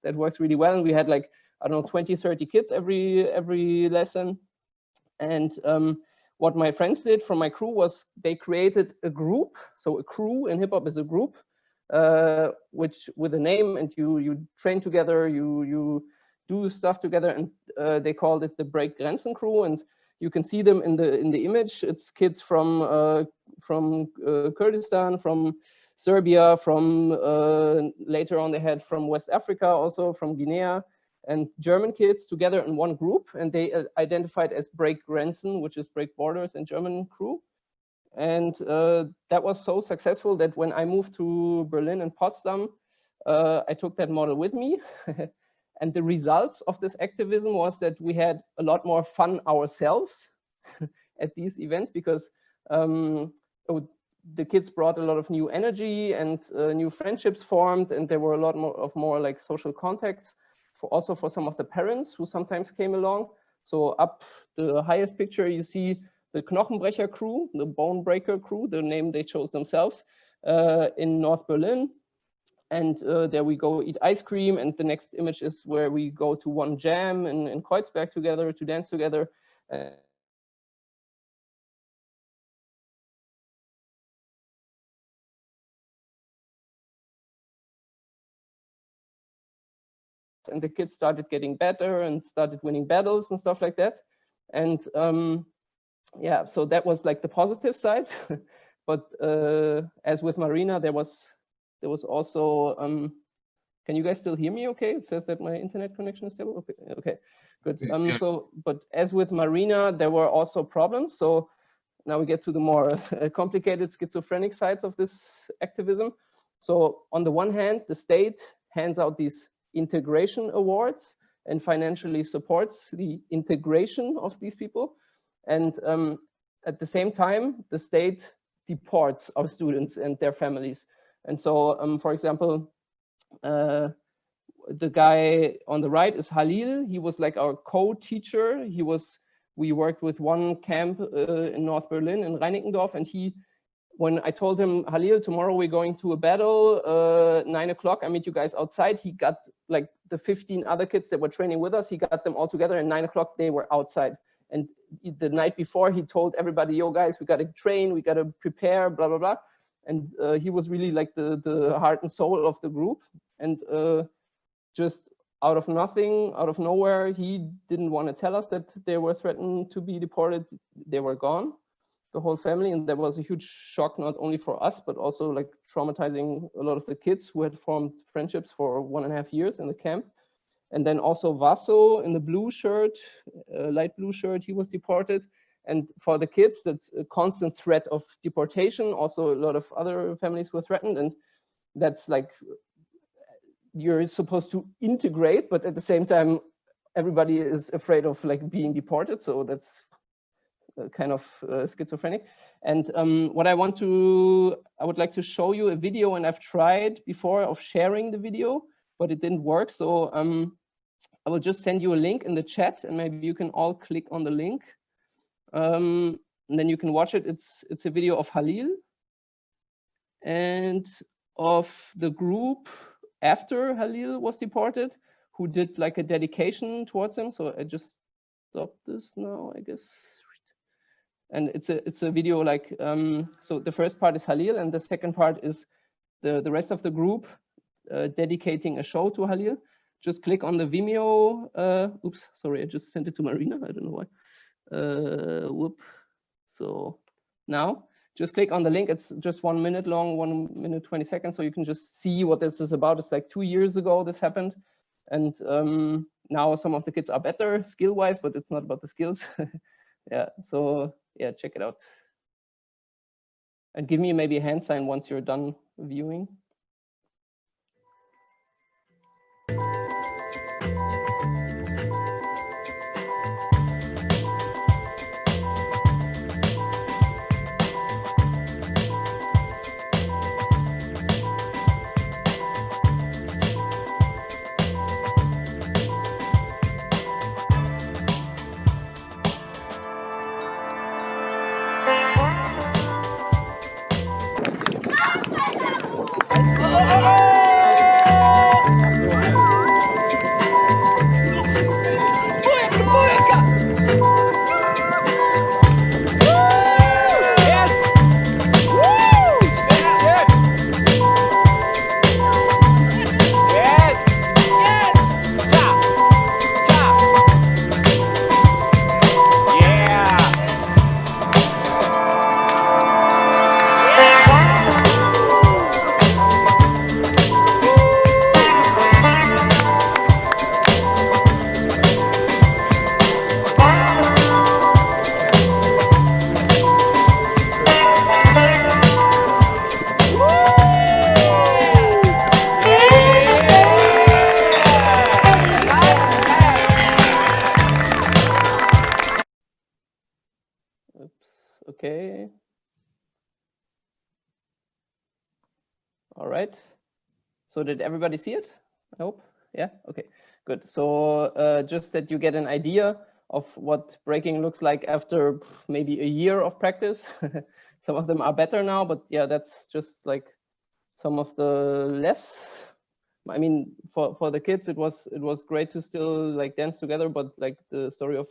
that works really well. And we had like, I don't know, 20, 30 kids every lesson. And what my friends did from my crew was they created a group. So a crew in hip hop is a group, which with a name, and you train together, you do stuff together, and they called it the Break Grenzen crew. And you can see them in the image. It's kids from Kurdistan, from Serbia, from later on they had from West Africa, also from Guinea, and German kids together in one group, and they identified as Break Grenzen, which is Break Borders in German crew. And that was so successful that when I moved to Berlin and Potsdam, I took that model with me. And the results of this activism was that we had a lot more fun ourselves at these events, because the kids brought a lot of new energy and new friendships formed, and there were a lot more like social contacts. Also for some of the parents who sometimes came along. So up the highest picture, you see the Knochenbrecher crew, the Bone Breaker crew, the name they chose themselves, in North Berlin. And there we go eat ice cream. And the next image is where we go to one jam in Kreuzberg together to dance together. And the kids started getting better and started winning battles and stuff like that. And yeah, so that was like the positive side. But as with Marina, there was also, can you guys still hear me okay? It says that my internet connection is stable. Okay, good. Yeah. So, but as with Marina, there were also problems. So now we get to the more complicated schizophrenic sides of this activism. So on the one hand, the state hands out these integration awards and financially supports the integration of these people. And at the same time, the state deports our students and their families. And so, for example, the guy on the right is Halil. He was like our co-teacher. We worked with one camp in North Berlin in Reinickendorf, and when I told him, Halil, tomorrow we're going to a battle, 9 o'clock, I meet you guys outside. He got like the 15 other kids that were training with us, he got them all together, and 9 o'clock they were outside. And the night before, he told everybody, yo guys, we got to train, we got to prepare, blah, blah, blah. And he was really like the heart and soul of the group. And just out of nothing, out of nowhere, he didn't want to tell us that they were threatened to be deported. They were gone. the whole family, and that was a huge shock, not only for us, but also like traumatizing a lot of the kids who had formed friendships for 1.5 years in the camp. And then also Vaso in the blue shirt, light blue shirt, he was deported. And for the kids, that's a constant threat of deportation. Also, a lot of other families were threatened, and that's like, you're supposed to integrate, but at the same time, everybody is afraid of like being deported. So that's kind of schizophrenic. And what I would like to show you a video, and I've tried before of sharing the video, but it didn't work. So I will just send you a link in the chat, and maybe you can all click on the link. And then you can watch it. It's a video of Halil and of the group after Halil was deported, who did like a dedication towards him. So I just stop this now, I guess. And it's a video like, so the first part is Halil, and the second part is the rest of the group dedicating a show to Halil. Just click on the Vimeo. Oops, sorry, I just sent it to Marina. I don't know why. Whoop. So now just click on the link. It's just 1 minute long, 1 minute 20 seconds. So you can just see what this is about. It's like 2 years ago this happened. And now some of the kids are better skill-wise, but it's not about the skills. Yeah, so yeah, check it out. And give me maybe a hand sign once you're done viewing. Okay. All right. So did everybody see it? I hope. Yeah. Okay. Good. So just that you get an idea of what breaking looks like after maybe a year of practice. Some of them are better now, but yeah, that's just like some of the less. I mean, for the kids, it was great to still like dance together, but like the story of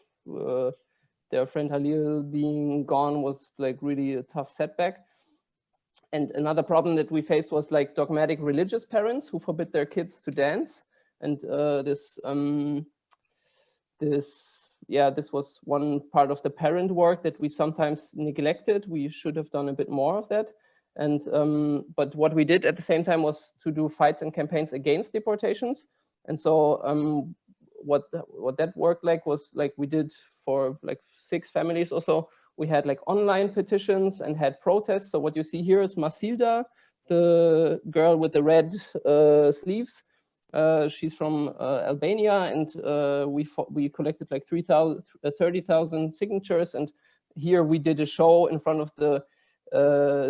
their friend Halil being gone was like really a tough setback. And another problem that we faced was like dogmatic religious parents who forbid their kids to dance. And this was one part of the parent work that we sometimes neglected. We should have done a bit more of that. And but what we did at the same time was to do fights and campaigns against deportations. And so what that worked like was like we did for like 6 families or so. We had like online petitions and had protests. So what you see here is Masilda, the girl with the red sleeves. She's from Albania, and we collected like 30,000 signatures. And here we did a show in front of the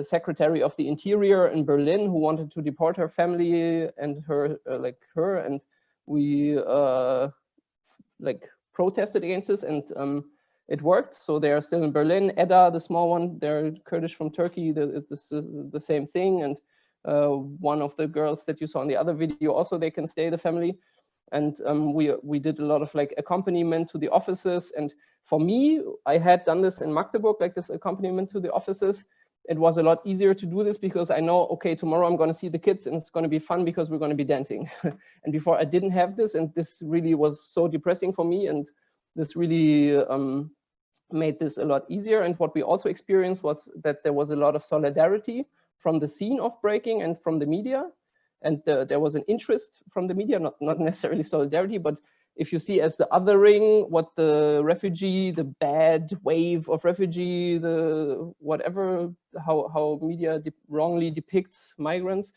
Secretary of the Interior in Berlin, who wanted to deport her family and her, and we like protested against this, and it worked. So they are still in Berlin. Eda, the small one, they're Kurdish from Turkey. It's the same thing. And one of the girls that you saw in the other video, also they can stay the family. And we did a lot of like accompaniment to the offices. And for me, I had done this in Magdeburg, like this accompaniment to the offices. It was a lot easier to do this because I know, okay, tomorrow I'm going to see the kids and it's going to be fun because we're going to be dancing. And before I didn't have this, and this really was so depressing for me. And this really made this a lot easier. And what we also experienced was that there was a lot of solidarity from the scene of breaking and from the media. And there was an interest from the media, not necessarily solidarity, but if you see as the othering, what the refugee, the bad wave of refugee, the whatever, how media wrongly depicts migrants,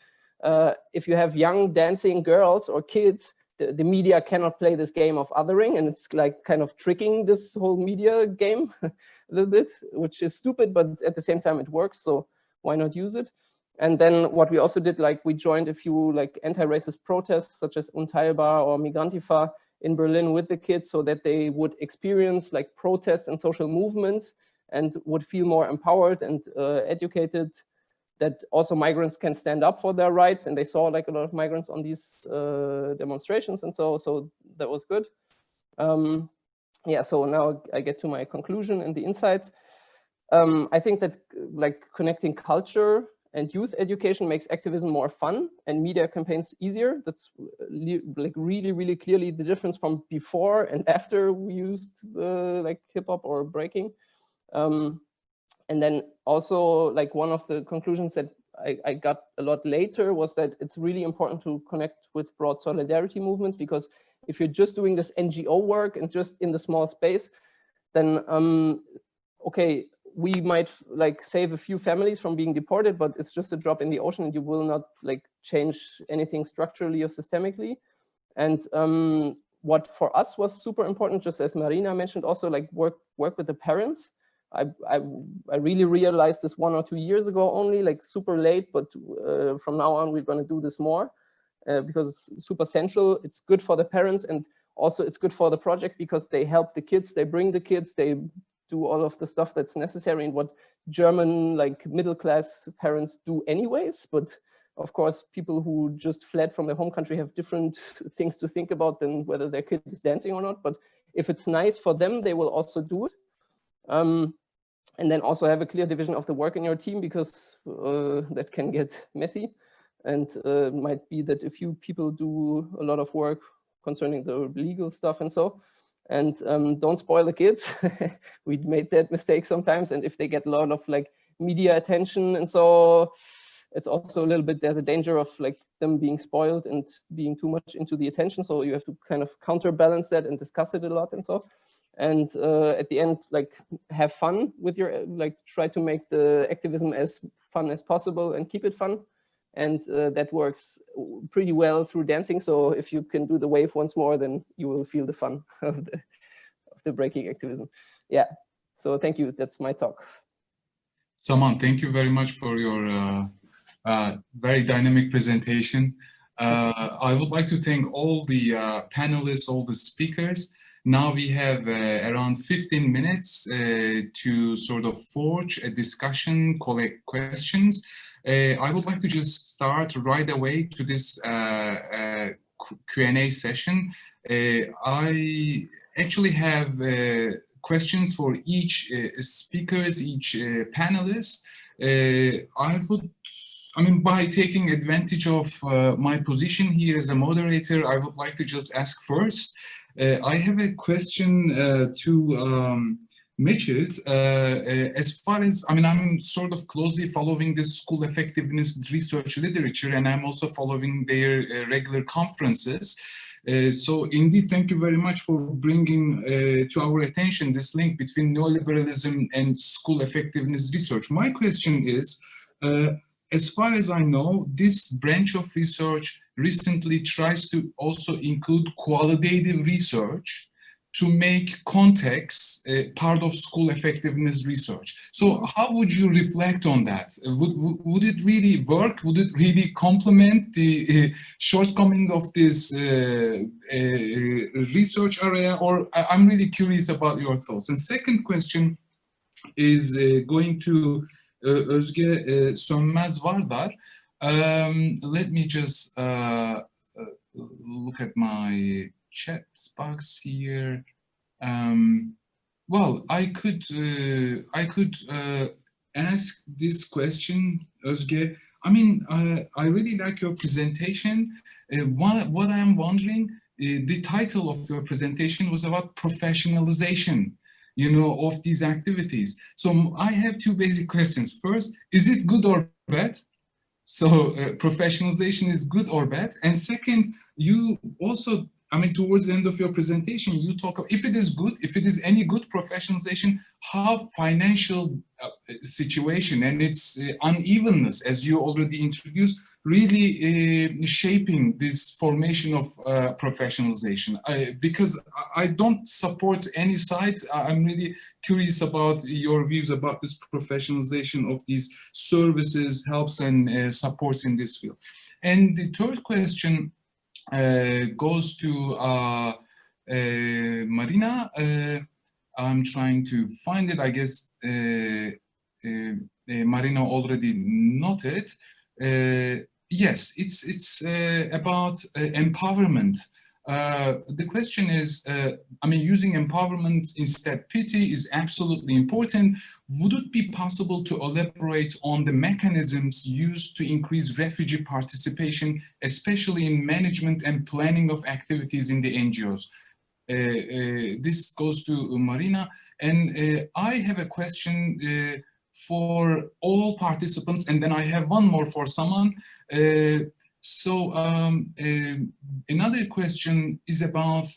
if you have young dancing girls or kids, the media cannot play this game of othering, and it's like kind of tricking this whole media game a little bit, which is stupid, but at the same time it works, so why not use it? And then what we also did, like we joined a few like anti-racist protests such as Unteilbar or Migrantifa in Berlin with the kids, so that they would experience like protests and social movements and would feel more empowered and educated, that also migrants can stand up for their rights. And they saw like a lot of migrants on these demonstrations, and so that was good. Yeah, so now I get to my conclusion and the insights. I think that like connecting culture and youth education makes activism more fun and media campaigns easier. That's like really clearly the difference from before and after we used like hip hop or breaking. And then also like one of the conclusions that I got a lot later was that it's really important to connect with broad solidarity movements, because if you're just doing this NGO work and just in the small space, then okay, we might like save a few families from being deported, but it's just a drop in the ocean and you will not like change anything structurally or systemically. And what for us was super important, just as Marina mentioned, also like work with the parents. I really realized this 1 or 2 years ago only, like super late, but from now on we're going to do this more because it's super central. It's good for the parents, and also it's good for the project because they help the kids, they bring the kids, they do all of the stuff that's necessary and what German like middle class parents do anyways. But of course, people who just fled from their home country have different things to think about than whether their kid is dancing or not. But if it's nice for them, they will also do it. And then also have a clear division of the work in your team, because that can get messy. And might be that a few people do a lot of work concerning the legal stuff and so. And don't spoil the kids. We made that mistake sometimes. And if they get a lot of like media attention and so, it's also a little bit, there's a danger of like them being spoiled and being too much into the attention. So you have to kind of counterbalance that and discuss it a lot and so. And at the end, like have fun with your, like try to make the activism as fun as possible and keep it fun. And that works pretty well through dancing. So if you can do the wave once more, then you will feel the fun of the breaking activism. Yeah, so thank you, that's my talk. Saman, thank you very much for your very dynamic presentation. I would like to thank all the panelists, all the speakers. Now we have around 15 minutes to sort of forge a discussion, collect questions. I would like to just start right away to this Q&A session. I actually have questions for each speakers, each panelist. I mean, by taking advantage of my position here as a moderator, I would like to just ask first. I have a question to Mechit. As far as, I mean, I'm sort of closely following this school effectiveness research literature, and I'm also following their regular conferences. So indeed, thank you very much for bringing to our attention this link between neoliberalism and school effectiveness research. My question is, as far as I know, this branch of research recently tries to also include qualitative research to make context part of school effectiveness research. So how would you reflect on that? Would it really work? Would it really complement the shortcoming of this research area? Or I'm really curious about your thoughts. And second question is going to Özge Sönmez Vardar. Let me just look at my chat box here. Well, I could ask this question, Özge. I mean, I really like your presentation. What I'm wondering, the title of your presentation was about professionalization. you know, of these activities. So I have two basic questions. First, is it good or bad? So professionalization is good or bad? And second, you also, I mean, towards the end of your presentation, you talk about if it is good, if it is any good professionalization, how financial situation and its unevenness, as you already introduced, really shaping this formation of professionalization. Because I don't support any side. I'm really curious about your views about this professionalization of these services, helps and supports in this field. And the third question goes to Marina. I'm trying to find it. I guess Marina already noted. Yes, it's about empowerment. The question is, I mean, using empowerment instead pity is absolutely important. Would it be possible to elaborate on the mechanisms used to increase refugee participation, especially in management and planning of activities in the NGOs? This goes to Marina. And I have a question for all participants, and then I have one more for someone. Another question is about,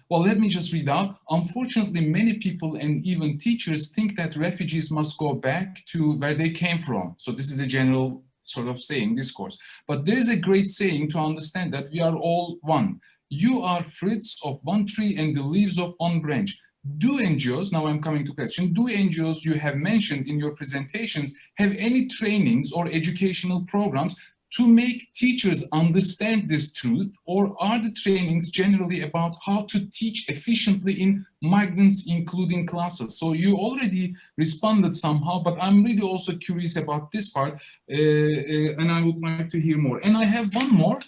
well, let me just read out. Unfortunately, many people and even teachers think that refugees must go back to where they came from. So this is a general sort of saying, discourse. But there is a great saying to understand that we are all one. You are fruits of one tree and the leaves of one branch. Do NGOs, now I'm coming to question, do NGOs you have mentioned in your presentations have any trainings or educational programs to make teachers understand this truth, or are the trainings generally about how to teach efficiently in migrants including classes? So you already responded somehow, but I'm really also curious about this part, and I would like to hear more. And I have one more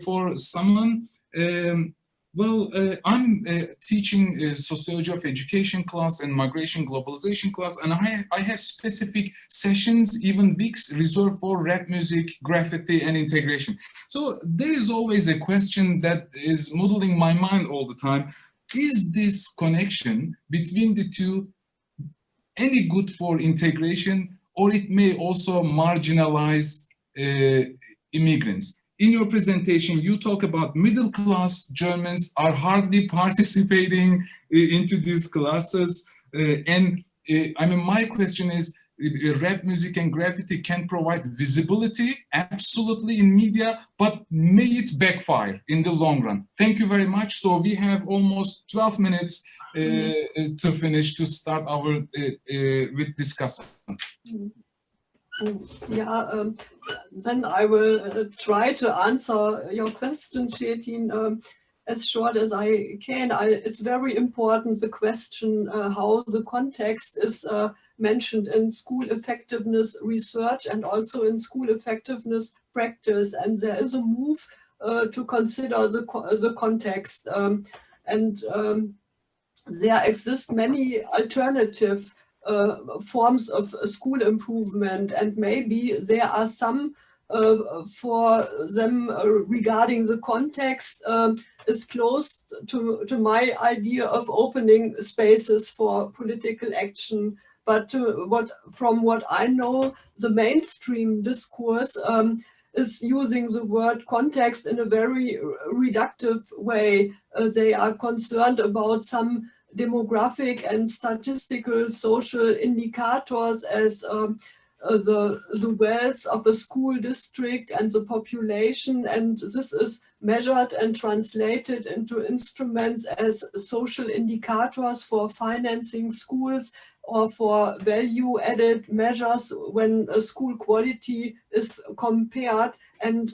for someone. I'm teaching sociology of education class and migration globalization class, and I have specific sessions, even weeks, reserved for rap music, graffiti, and integration. So there is always a question that is modeling my mind all the time. Is this connection between the two any good for integration, or it may also marginalize immigrants? In your presentation, you talk about middle-class Germans are hardly participating into these classes. I mean, my question is, rap music and graffiti can provide visibility, absolutely, in media, but may it backfire in the long run? Thank you very much. So we have almost 12 minutes to finish, to start our with discussion. Yeah, then I will try to answer your question, Chetin, as short as I can. It's very important, the question how the context is mentioned in school effectiveness research and also in school effectiveness practice. And there is a move to consider the context. There exist many alternative forms of school improvement, and maybe there are some for them regarding the context is close to my idea of opening spaces for political action. But from what I know, the mainstream discourse is using the word context in a very reductive way. They are concerned about some demographic and statistical social indicators as the wealth of a school district and the population, and this is measured and translated into instruments as social indicators for financing schools or for value-added measures when school quality is compared. And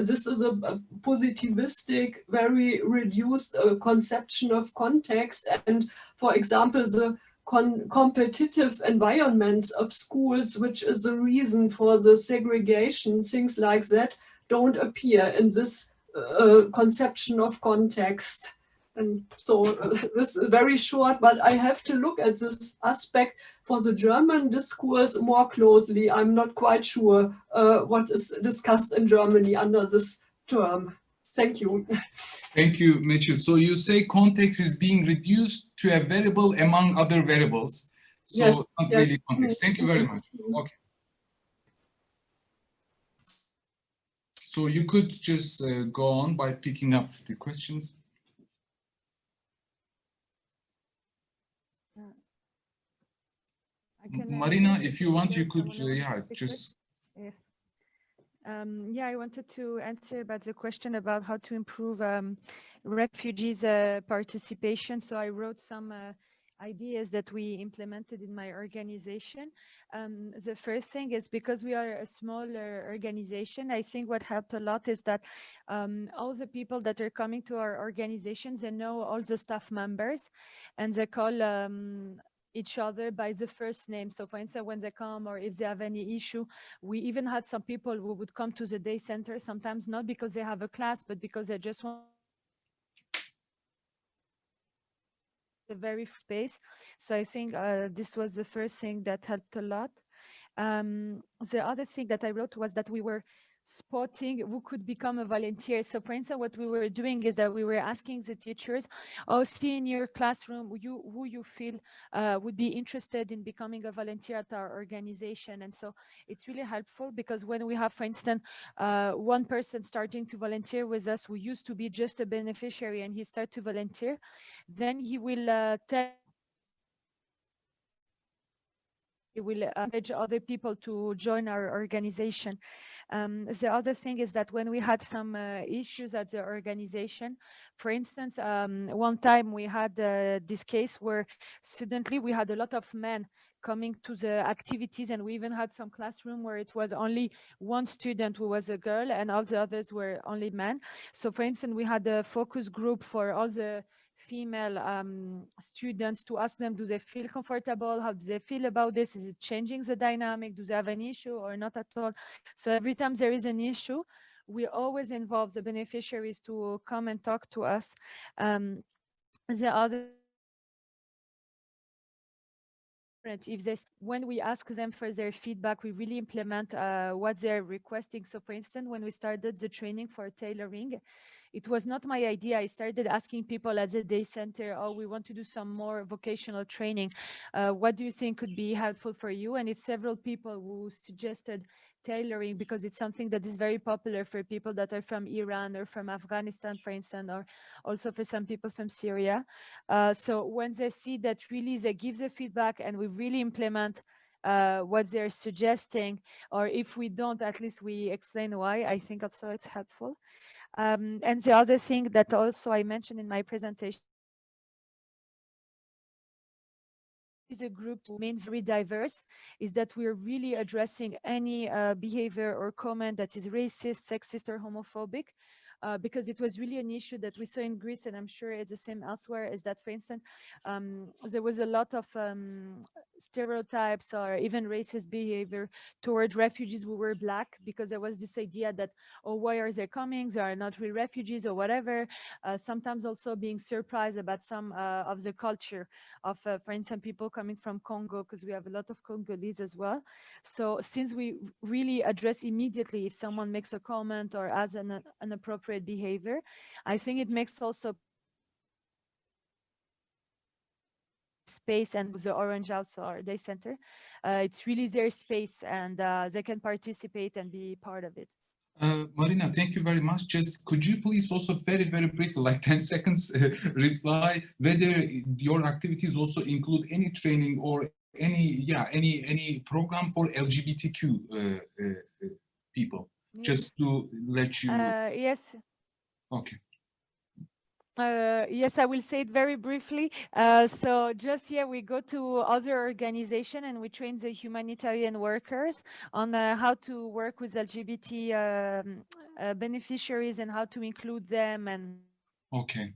this is a positivistic, very reduced conception of context. And for example, the competitive environments of schools, which is the reason for the segregation, things like that don't appear in this conception of context. And so this is very short, but I have to look at this aspect for the German discourse more closely. I'm not quite sure what is discussed in Germany under this term. Thank you. Thank you, Mitchell. So you say context is being reduced to a variable among other variables. So Yes, not yes. really context. Thank you very much. Okay. So you could just go on by picking up the questions. Marina, if you want, you could, yeah, just. Yes. Yeah, I wanted to answer about the question about how to improve refugees' participation. So I wrote some ideas that we implemented in my organization. The first thing is, because we are a smaller organization, I think what helped a lot is that all the people that are coming to our organizations, they know all the staff members, and they call each other by the first name. So for instance, when they come or if they have any issue, we even had some people who would come to the day center, sometimes not because they have a class, but because they just want a very space. So I think this was the first thing that helped a lot. The other thing that I wrote was that we were spotting who could become a volunteer. So for instance, what we were doing is that we were asking the teachers, oh, see in your classroom who you feel would be interested in becoming a volunteer at our organization. And so it's really helpful, because when we have, for instance, one person starting to volunteer with us who used to be just a beneficiary and he starts to volunteer, then he will encourage other people to join our organization. The other thing is that when we had some issues at the organization, for instance, one time we had this case where suddenly we had a lot of men coming to the activities, and we even had some classroom where it was only one student who was a girl and all the others were only men. So for instance, we had a focus group for all the female students to ask them, do they feel comfortable? How do they feel about this? Is it changing the dynamic? Do they have an issue or not at all? So every time there is an issue, we always involve the beneficiaries to come and talk to us. The other, if they, when we ask them for their feedback, we really implement what they're requesting. So for instance, when we started the training for tailoring, it was not my idea. I started asking people at the day center, oh, we want to do some more vocational training. What do you think could be helpful for you? And it's several people who suggested tailoring, because it's something that is very popular for people that are from Iran or from Afghanistan, for instance, or also for some people from Syria. So when they see that really they give the feedback and we really implement what they're suggesting, or if we don't, at least we explain why, I think also it's helpful. And the other thing that also I mentioned in my presentation is a group to remain very diverse, is that we're really addressing any behavior or comment that is racist, sexist, or homophobic. Because it was really an issue that we saw in Greece, and I'm sure it's the same elsewhere, is that, for instance, there was a lot of stereotypes or even racist behavior toward refugees who were Black, because there was this idea that, oh, why are they coming? They are not real refugees or whatever. Sometimes also being surprised about some of the culture of, for instance, people coming from Congo, because we have a lot of Congolese as well. So since we really address immediately if someone makes a comment or has an inappropriate behavior, I think it makes also space, and the Orange House or Day Center, it's really their space, and they can participate and be part of it. Marina, thank you very much. Just could you please also very, very briefly, like 10 seconds, reply whether your activities also include any training or any program for LGBTQ people, just to let you. Yes. Okay. Yes, I will say it very briefly. So just here we go to other organizations and we train the humanitarian workers on how to work with LGBT beneficiaries and how to include them. And Okay.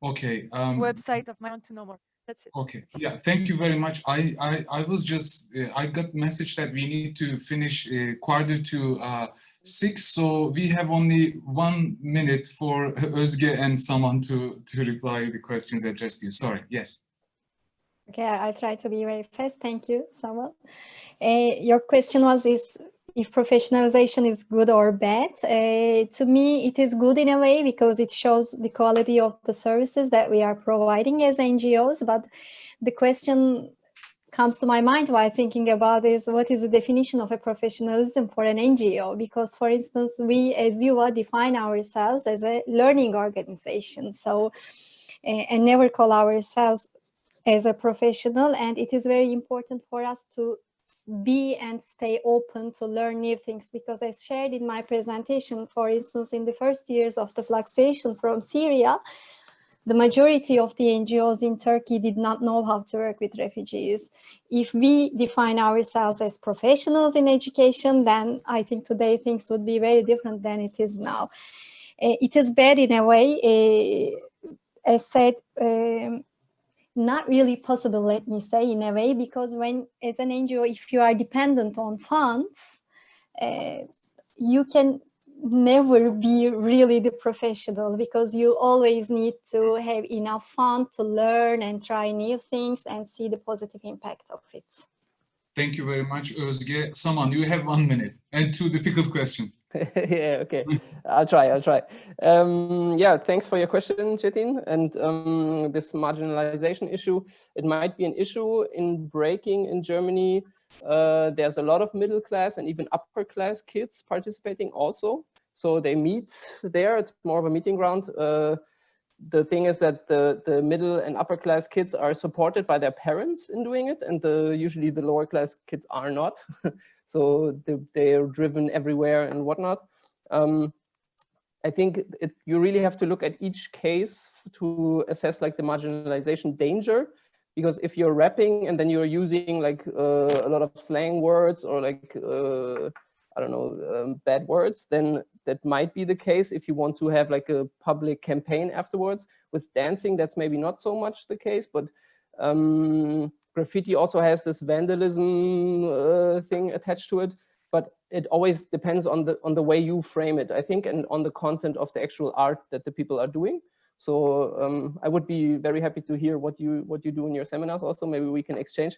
website of my want to know more. That's it. Okay. Yeah. Thank you very much. I was just I got message that we need to finish 5:45, so we have only 1 minute for Özge and someone to reply the questions addressed to you. Sorry. Yes. Okay, I'll try to be very fast. Thank you, Samuel. Your question was, is if professionalization is good or bad. To me, it is good in a way because it shows the quality of the services that we are providing as NGOs. But the question comes to my mind while thinking about is what is the definition of a professionalism for an NGO? Because, for instance, we as UA define ourselves as a learning organization. So, and never call ourselves as a professional. And it is very important for us to be and stay open to learn new things, because as shared in my presentation, for instance, in the first years of the fluctuation from Syria, the majority of the NGOs in Turkey did not know how to work with refugees. If we define ourselves as professionals in education, then I think today things would be very different than it is now. It is bad in a way, as said, not really possible, let me say, in a way, because when, as an NGO, if you are dependent on funds, you can never be really the professional, because you always need to have enough fun to learn and try new things and see the positive impact of it. Thank you very much, Özge. Saman, you have 1 minute and 2 difficult questions. Yeah, okay. I'll try. Yeah, thanks for your question, Chetin. And this marginalization issue, it might be an issue in breaking in Germany. There's a lot of middle class and even upper class kids participating also. So they meet there, it's more of a meeting ground. The thing is that the middle and upper class kids are supported by their parents in doing it, and usually the lower class kids are not. So they are driven everywhere and whatnot. I think you really have to look at each case to assess like the marginalization danger, because if you're rapping and then you're using like a lot of slang words or like I don't know, bad words, then that might be the case. If you want to have like a public campaign afterwards with dancing, that's maybe not so much the case. But graffiti also has this vandalism thing attached to it, but it always depends on the way you frame it, I think, and on the content of the actual art that the people are doing. So I would be very happy to hear what you do in your seminars also. Maybe we can exchange.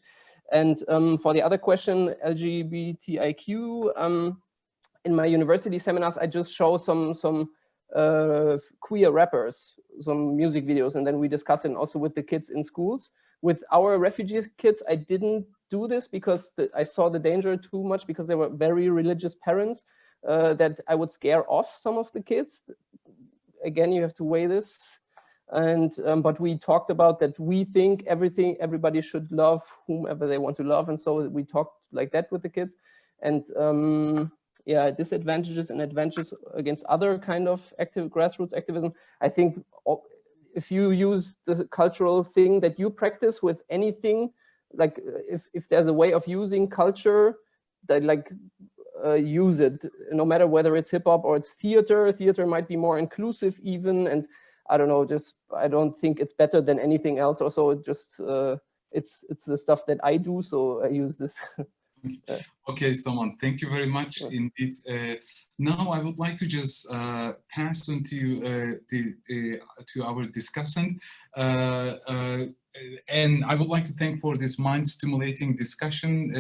And for the other question, LGBTIQ, in my university seminars, I just show some queer rappers, some music videos, and then we discuss it also with the kids in schools. With our refugee kids, I didn't do this because I saw the danger too much, because they were very religious parents, that I would scare off some of the kids. Again, you have to weigh this. And but we talked about that we think everybody should love whomever they want to love, and so we talked like that with the kids. And yeah, disadvantages and advantages against other kind of active grassroots activism. I think if you use the cultural thing that you practice with anything, like if there's a way of using culture, that like use it, no matter whether it's hip hop or it's theater. Theater might be more inclusive even, and I don't know, just I don't think it's better than anything else. Also, it just it's the stuff that I do, so I use this. Okay, Saman, thank you very much indeed. Now I would like to just pass on to our discussant. And I would like to thank for this mind-stimulating discussion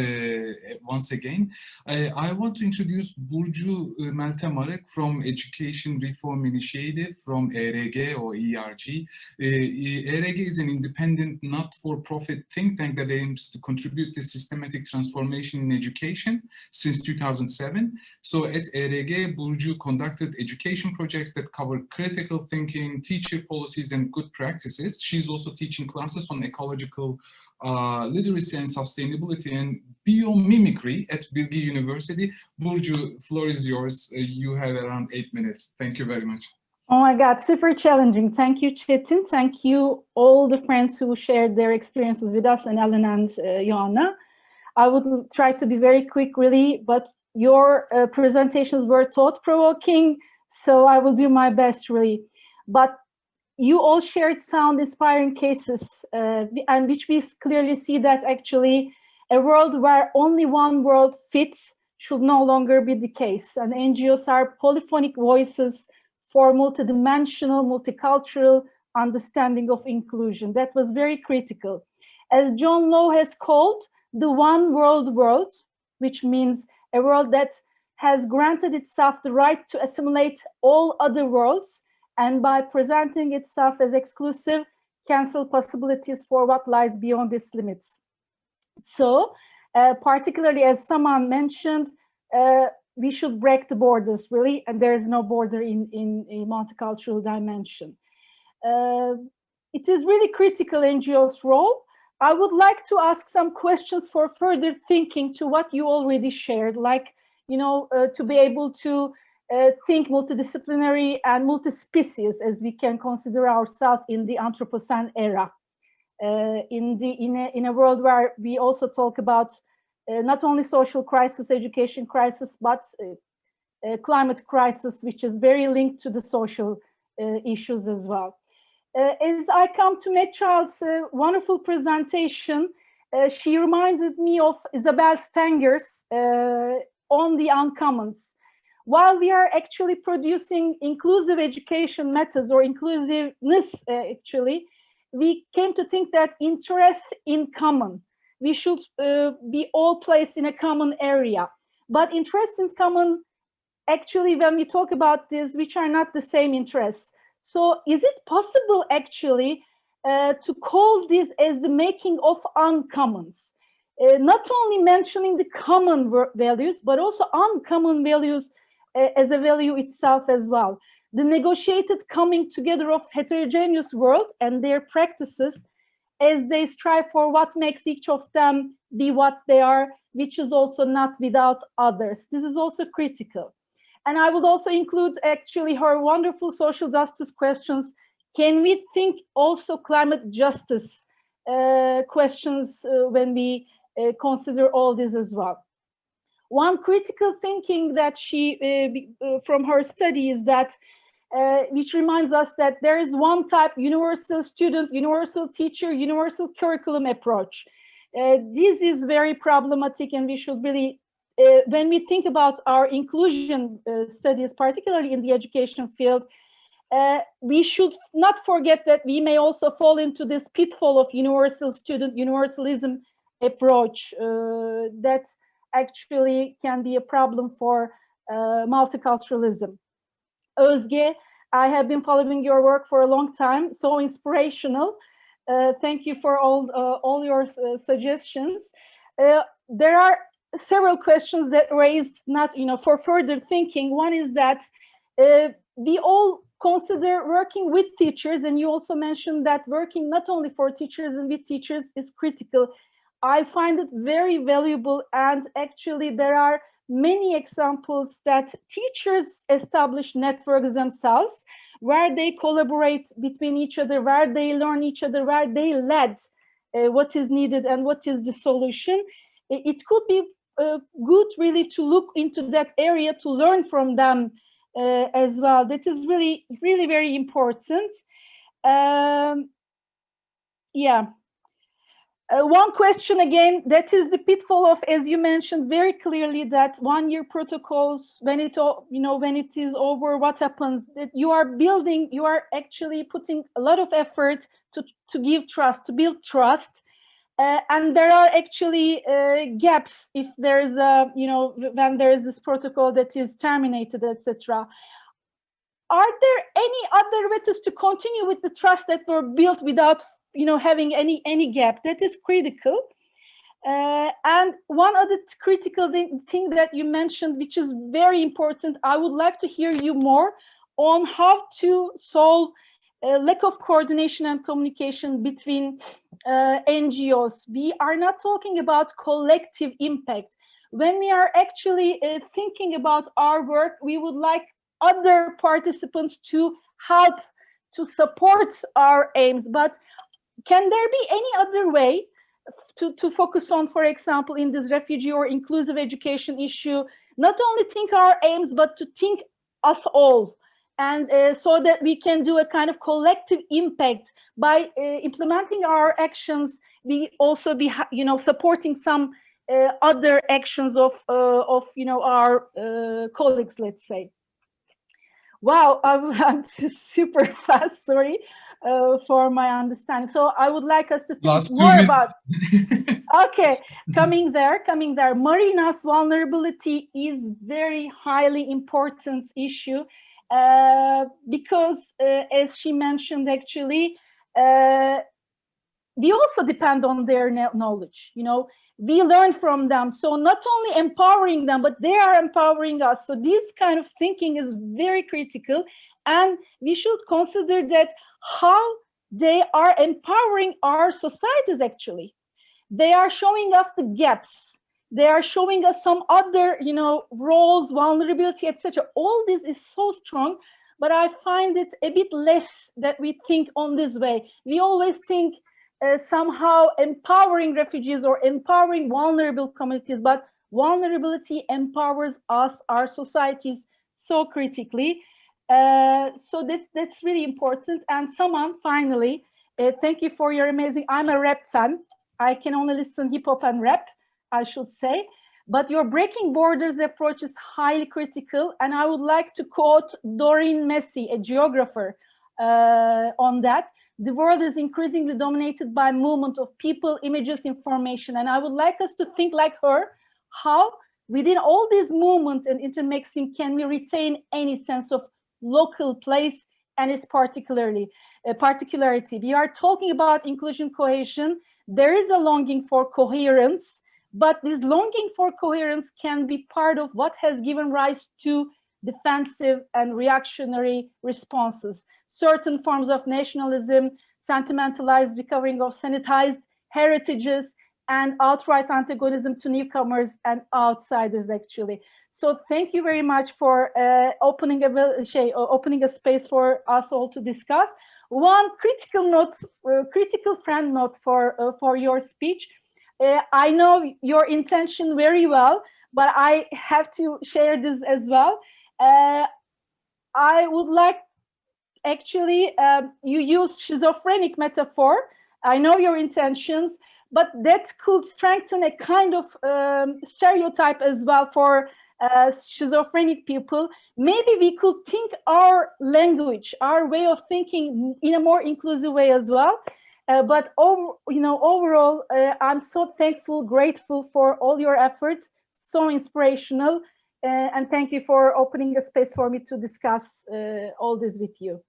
once again. I want to introduce Burcu Meltem Arık from Education Reform Initiative from ERG or ERG. ERG is an independent, not-for-profit think tank that aims to contribute to systematic transformation in education since 2007. So at ERG, Burcu conducted education projects that cover critical thinking, teacher policies, and good practices. She's also teaching classes on ecological literacy and sustainability and biomimicry at Bilgi University. Burcu, floor is yours. You have around 8 minutes. Thank you very much. Oh my God, super challenging. Thank you, Chetin. Thank you, all the friends who shared their experiences with us, and Ellen and Joanna. I would try to be very quick, really, but your presentations were thought-provoking, so I will do my best, really. But you all shared sound inspiring cases, and which we clearly see that actually a world where only one world fits should no longer be the case. And NGOs are polyphonic voices for multidimensional, multicultural understanding of inclusion. That was very critical. As John Law has called the one world world, which means a world that has granted itself the right to assimilate all other worlds, and by presenting itself as exclusive, cancel possibilities for what lies beyond its limits. So, particularly as someone mentioned, we should break the borders, really, and there is no border in a multicultural dimension. It is really critical NGO's role. I would like to ask some questions for further thinking to what you already shared, like, you know, to be able to think multidisciplinary and multi-species as we can consider ourselves in the Anthropocene era. In a world where we also talk about not only social crisis, education crisis, but climate crisis, which is very linked to the social issues as well. As I come to Metchild's wonderful presentation, she reminded me of Isabel Stenger's on the uncommons. While we are actually producing inclusive education methods or inclusiveness, actually, we came to think that interest in common, we should be all placed in a common area. But interest in common, actually, when we talk about this, which are not the same interests. So is it possible actually to call this as the making of uncommons? Not only mentioning the common values, but also uncommon values as a value itself as well. The negotiated coming together of heterogeneous world and their practices as they strive for what makes each of them be what they are, which is also not without others. This is also critical. And I would also include actually her wonderful social justice questions. Can we think also climate justice questions when we consider all this as well? One critical thinking that she, from her study is that, which reminds us that there is one type, universal student, universal teacher, universal curriculum approach. This is very problematic, and we should really, when we think about our inclusion studies, particularly in the education field, we should not forget that we may also fall into this pitfall of universal student, universalism approach that actually can be a problem for multiculturalism. Özge, I have been following your work for a long time, so inspirational. Thank you for all your suggestions. There are several questions that raised, not, for further thinking. One is that we all consider working with teachers, and you also mentioned that working not only for teachers and with teachers is critical. I find it very valuable, and actually there are many examples that teachers establish networks themselves, where they collaborate between each other, where they learn each other, where they lead what is needed and what is the solution. It could be good really to look into that area, to learn from them as well. That is really, really very important. Yeah. One question again, that is the pitfall of, as you mentioned very clearly, that one-year protocols, when it is over, what happens? That you are building, you are actually putting a lot of effort to give trust, to build trust, and there are actually gaps if there is a, when there is this protocol that is terminated, etc. Are there any other methods to continue with the trust that were built without having any gap? That is critical. And one other critical thing that you mentioned, which is very important, I would like to hear you more on how to solve lack of coordination and communication between NGOs. We are not talking about collective impact. When we are actually thinking about our work, we would like other participants to help to support our aims, but can there be any other way to focus on, for example, in this refugee or inclusive education issue, not only think our aims, but to think us all, and so that we can do a kind of collective impact by implementing our actions? We also be, supporting some other actions of our colleagues, let's say. Wow, I'm super fast, sorry. For my understanding. So I would like us to think more about Okay, coming there. Marina's vulnerability is very highly important issue because, as she mentioned, actually, we also depend on their knowledge. You know, we learn from them. So not only empowering them, but they are empowering us. So this kind of thinking is very critical, and we should consider that how they are empowering our societies actually. They are showing us the gaps. They are showing us some other, you know, roles, vulnerability, etc. All this is so strong, but I find it a bit less that we think on this way. We always think somehow empowering refugees or empowering vulnerable communities, but vulnerability empowers us, our societies, so critically. So that's really important. And someone finally, thank you for your amazing. I'm a rap fan. I can only listen hip hop and rap, I should say. But your breaking borders approach is highly critical. And I would like to quote Doreen Massey, a geographer, on that. The world is increasingly dominated by movement of people, images, information. And I would like us to think like her, how within all these movement and intermixing can we retain any sense of local place and its particularity. We are talking about inclusion, cohesion. There is a longing for coherence, but this longing for coherence can be part of what has given rise to defensive and reactionary responses. Certain forms of nationalism, sentimentalized recovering of sanitized heritages, and outright antagonism to newcomers and outsiders, actually. So thank you very much for opening a space for us all to discuss. One critical friend note for your speech. I know your intention very well, but I have to share this as well. I would like, actually, you use schizophrenic metaphor. I know your intentions, but that could strengthen a kind of stereotype as well for schizophrenic people. Maybe we could think our language, our way of thinking in a more inclusive way as well. But overall, I'm so thankful, grateful for all your efforts, so inspirational. And thank you for opening a space for me to discuss all this with you.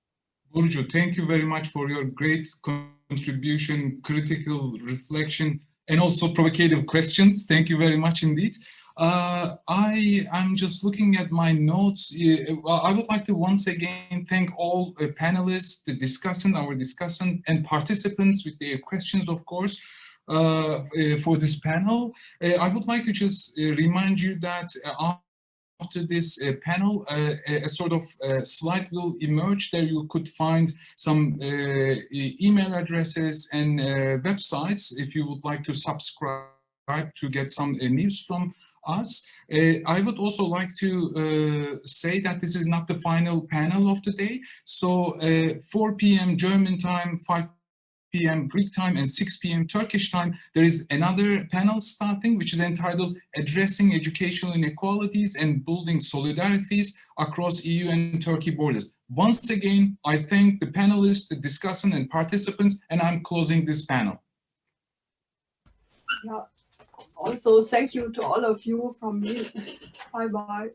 Burcu, thank you very much for your great contribution, critical reflection, and also provocative questions. Thank you very much indeed. I am just looking at my notes. I would like to once again thank all panelists, our discussant, and participants with their questions, of course, for this panel. I would like to just remind you that after this panel, a sort of slide will emerge. There you could find some email addresses and websites if you would like to subscribe to get some news from us. I would also like to say that this is not the final panel of the day. So 4 p.m. German time, 5 p.m. Greek time, and 6 p.m. Turkish time, there is another panel starting, which is entitled Addressing Educational Inequalities and Building Solidarities Across EU and Turkey Borders. Once again, I thank the panelists, the discussant, and participants, and I'm closing this panel. Yeah. Also, thank you to all of you from me. Bye-bye.